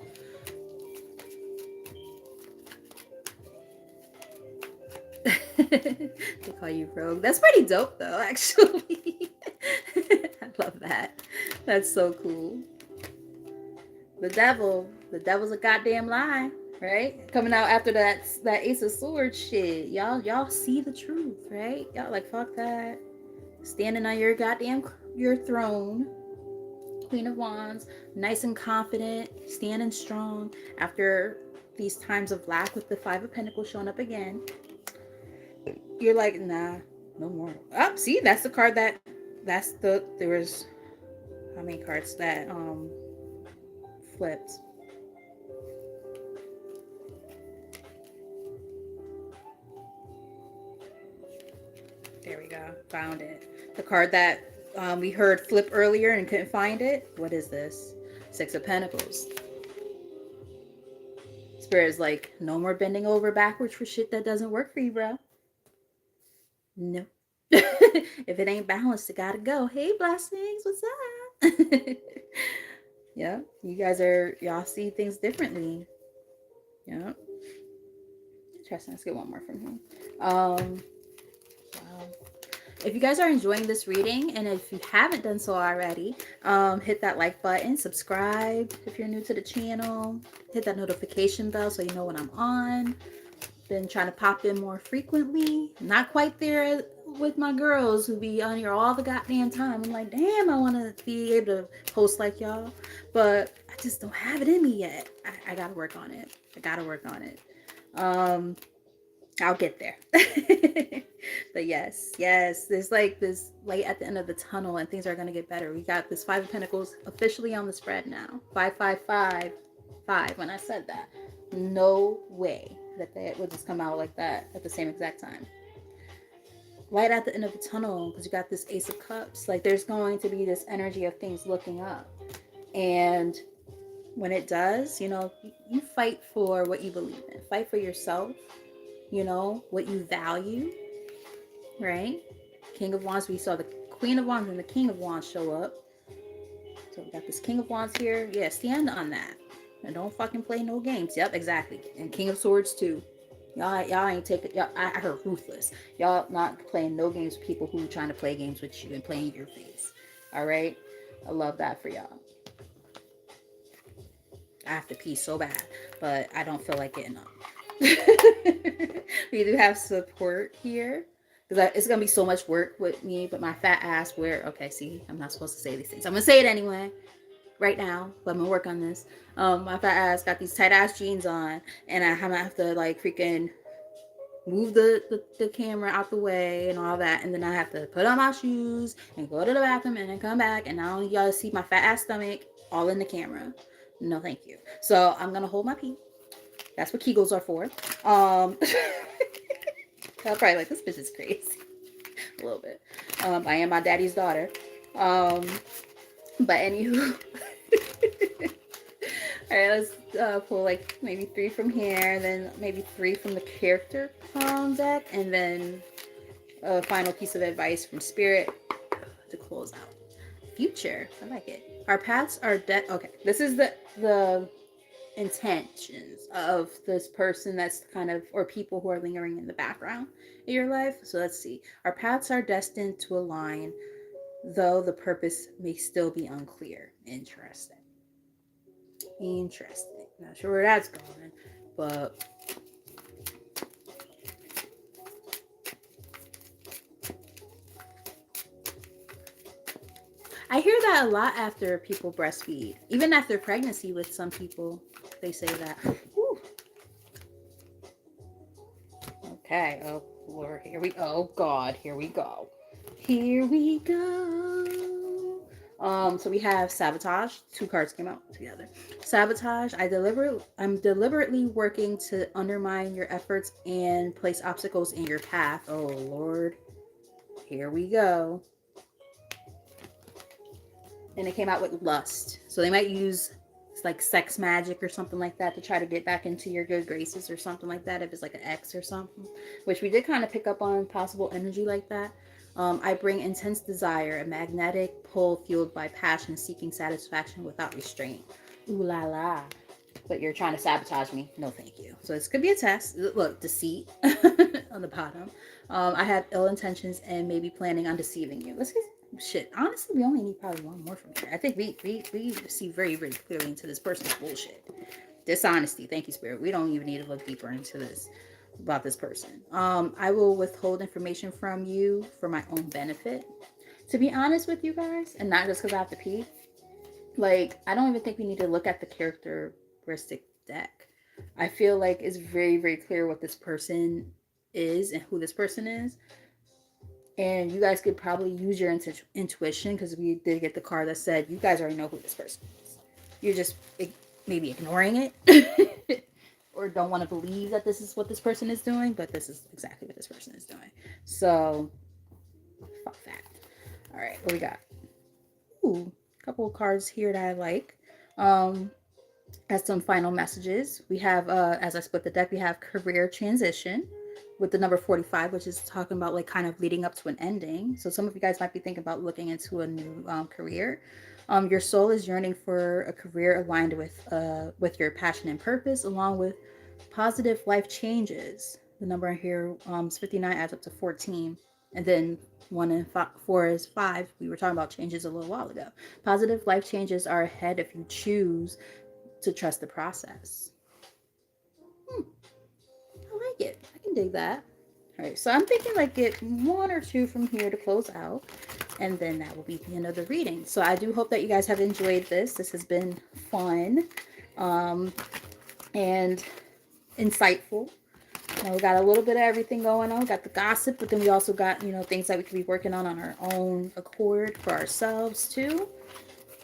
They call you Rogue. That's pretty dope, though, actually. I love that. That's so cool. The devil's a goddamn lie, right? Coming out after that Ace of Swords shit. Y'all see the truth, right? Y'all like, fuck that. Standing on your throne, Queen of Wands, nice and confident, standing strong after these times of lack with the Five of Pentacles showing up again. You're like, nah, no more. Oh, see, that's the card there was how many cards that flipped? There we go. Found it. The card that we heard flip earlier and couldn't find it. What is this? Six of Pentacles. Spirit is like, no more bending over backwards for shit that doesn't work for you, bro. No. If it ain't balanced, it gotta go. Hey, blessings, what's up? Yeah, you guys y'all see things differently. Yeah. Interesting. Let's get one more from him. Wow. If you guys are enjoying this reading, and if you haven't done so already, hit that like button, subscribe if you're new to the channel, hit that notification bell so you know when I'm on. Been trying to pop in more frequently. Not quite there with my girls who be on here all the goddamn time. I'm like, damn, I want to be able to post like y'all, but I just don't have it in me yet. I gotta work on it. I'll get there. But yes, there's like this light at the end of the tunnel, and things are gonna get better. We got this Five of Pentacles officially on the spread now. 555. When I said that, no way that they would just come out like that at the same exact time. Light at the end of the tunnel, because you got this Ace of Cups. Like, there's going to be this energy of things looking up, and when it does, you fight for what you believe in. Fight for yourself. What you value, right? King of Wands, we saw the Queen of Wands and the King of Wands show up. So we got this King of Wands here. Yeah, stand on that. And don't fucking play no games. Yep, exactly. And King of Swords too. Y'all ain't taking, y'all, I heard ruthless. Y'all not playing no games with people who trying to play games with you and playing your face. All right? I love that for y'all. I have to pee so bad, but I don't feel like getting up. We do have support here, because it's gonna be so much work with me, but my fat ass okay, see, I'm not supposed to say these things. I'm gonna say it anyway right now, but I'm gonna work on this. My fat ass got these tight ass jeans on, and I'm gonna have to like freaking move the camera out the way and all that, and then I have to put on my shoes and go to the bathroom and then come back, and now y'all see my fat ass stomach all in the camera. No thank you. So I'm gonna hold my pee. That's what Kegels are for. I'll probably like, this bitch is crazy. A little bit. I am my daddy's daughter. But anywho. Alright, let's pull like maybe 3 from here, then maybe 3 from the character deck, and then a final piece of advice from Spirit to close out. Future. I like it. Our paths are okay, this is the intentions of this person that's kind of, or people who are lingering in the background in your life. So let's see. Our paths are destined to align, though the purpose may still be unclear. Interesting. Not sure where that's going, but I hear that a lot after people breastfeed. Even after pregnancy, with some people, they say that. Whew. Okay. Oh, Lord. Here we go. Oh, God. Here we go. So we have Sabotage. 2 cards came out together. Sabotage. I'm deliberately working to undermine your efforts and place obstacles in your path. Oh, Lord. Here we go. And it came out with Lust. So they might use like sex magic or something like that to try to get back into your good graces or something like that, if it's like an ex or something, which we did kind of pick up on possible energy like that. I bring intense desire, a magnetic pull fueled by passion, seeking satisfaction without restraint. Ooh la la. But you're trying to sabotage me. No, thank you. So this could be a test. Look, deceit on the bottom. I have ill intentions and maybe planning on deceiving you. Let's get shit. Honestly, we only need probably one more from here. I think we see very, very clearly into this person's bullshit. Dishonesty. Thank you, Spirit. We don't even need to look deeper into this about this person. I will withhold information from you for my own benefit. To be honest with you guys, and not just because I have to pee, like, I don't even think we need to look at the characteristic deck. I feel like it's very, very clear what this person is and who this person is. And you guys could probably use your intuition, because we did get the card that said you guys already know who this person is. You're just maybe ignoring it or don't want to believe that this is what this person is doing, but this is exactly what this person is doing. So All right, what we got? Ooh, a couple of cards here that I like. Um, as some final messages, we have, as I split the deck, we have career transition with the number 45, which is talking about like kind of leading up to an ending. So some of you guys might be thinking about looking into a new career. Your soul is yearning for a career aligned with your passion and purpose, along with positive life changes. The number here is 59, adds up to 14. And then 4 is 5. We were talking about changes a little while ago. Positive life changes are ahead if you choose to trust the process. I like it. I can dig that. All right, so I'm thinking like get one or two from here to close out, and then that will be the end of the reading. So I do hope that you guys have enjoyed this. This has been fun and insightful. Now we got a little bit of everything going on. We got the gossip, but then we also got, things that we could be working on our own accord for ourselves too.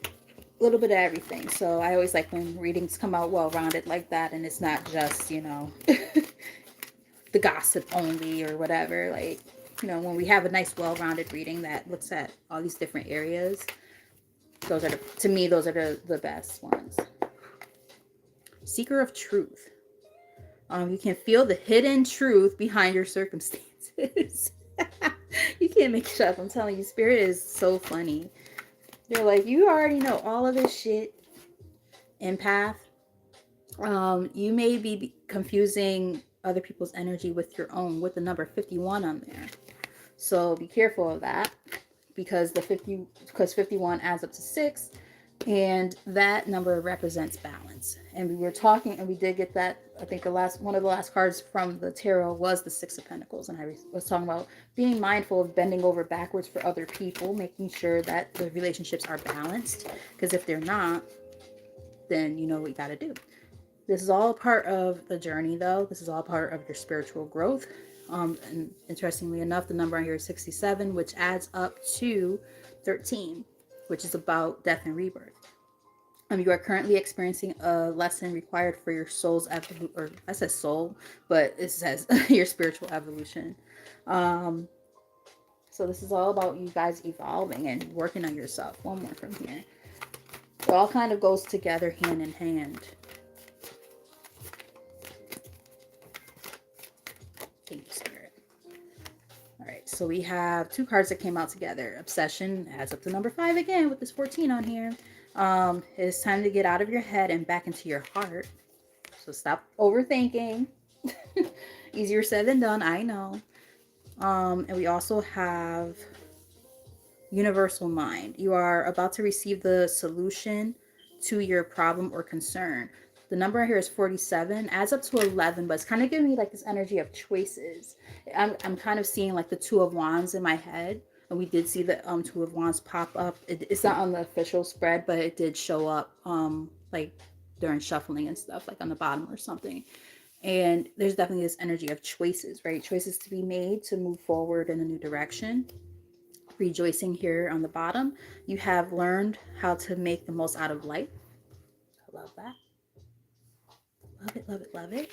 A little bit of everything. So I always like when readings come out well-rounded like that, and it's not just, the gossip only or whatever. Like, when we have a nice well-rounded reading that looks at all these different areas, to me, those are the best ones. Seeker of truth. You can feel the hidden truth behind your circumstances. You can't make it up. I'm telling you, Spirit is so funny. They're like, you already know all of this shit. Empath. You may be confusing other people's energy with your own, with the number 51 on there. So be careful of that, because 51 adds up to 6, and that number represents balance. And we were talking, and we did get that. I think one of the last cards from the tarot was the 6 of Pentacles, and I was talking about being mindful of bending over backwards for other people, making sure that the relationships are balanced, because if they're not, then you know what you got to do. This is all part of the journey, though. This is all part of your spiritual growth. And interestingly enough, the number on here is 67, which adds up to 13, which is about death and rebirth. You are currently experiencing a lesson required for your soul's evolution, or I said soul, but it says your spiritual evolution. So this is all about you guys evolving and working on yourself. One more from here. It all kind of goes together hand in hand. Thank you, Spirit. All right, so we have 2 cards that came out together. Obsession adds up to number 5 again with this 14 on here. It's time to get out of your head and back into your heart. So stop overthinking. Easier said than done, I know. And we also have universal mind. You are about to receive the solution to your problem or concern. The number here is 47, adds up to 11, but it's kind of giving me like this energy of choices. I'm kind of seeing like the 2 of Wands in my head. And we did see the 2 of Wands pop up. It's not on the official spread, but it did show up like during shuffling and stuff, like on the bottom or something. And there's definitely this energy of choices, right? Choices to be made to move forward in a new direction. Rejoicing here on the bottom. You have learned how to make the most out of life. I love that. Love it, love it, love it.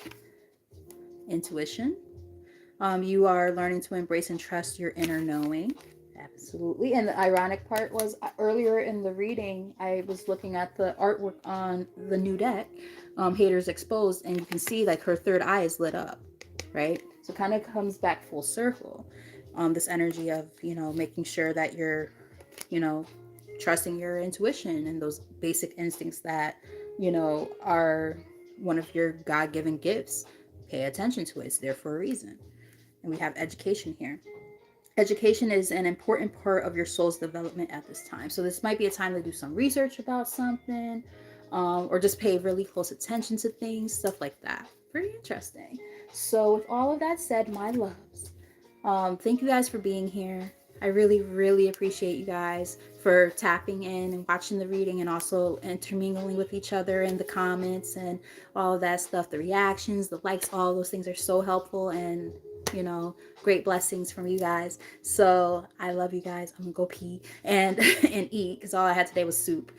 Intuition. You are learning to embrace and trust your inner knowing. Absolutely. And the ironic part was earlier in the reading, I was looking at the artwork on the new deck, Haters Exposed, and you can see like her third eye is lit up, right? So it kind of comes back full circle. This energy of, making sure that you're, trusting your intuition and those basic instincts that, are one of your God-given gifts. Pay attention to it. It's there for a reason. And we have education here. Education is an important part of your soul's development at this time. So this might be a time to do some research about something, or just pay really close attention to things, stuff like that. Pretty interesting. So with all of that said, my loves, thank you guys for being here. I really, really appreciate you guys for tapping in and watching the reading, and also intermingling with each other in the comments and all of that stuff. The reactions, the likes, all those things are so helpful, and great blessings from you guys. So I love you guys. I'm gonna go pee and eat, because all I had today was soup.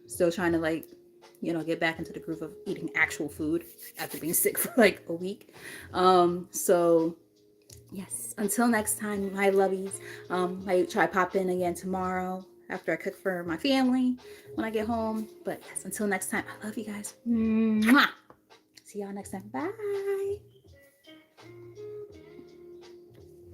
Still trying to get back into the groove of eating actual food after being sick for like a week. So Yes. Until next time, my lovies. I try pop in again tomorrow after I cook for my family when I get home. But yes, until next time, I love you guys. Mwah! See y'all next time. Bye.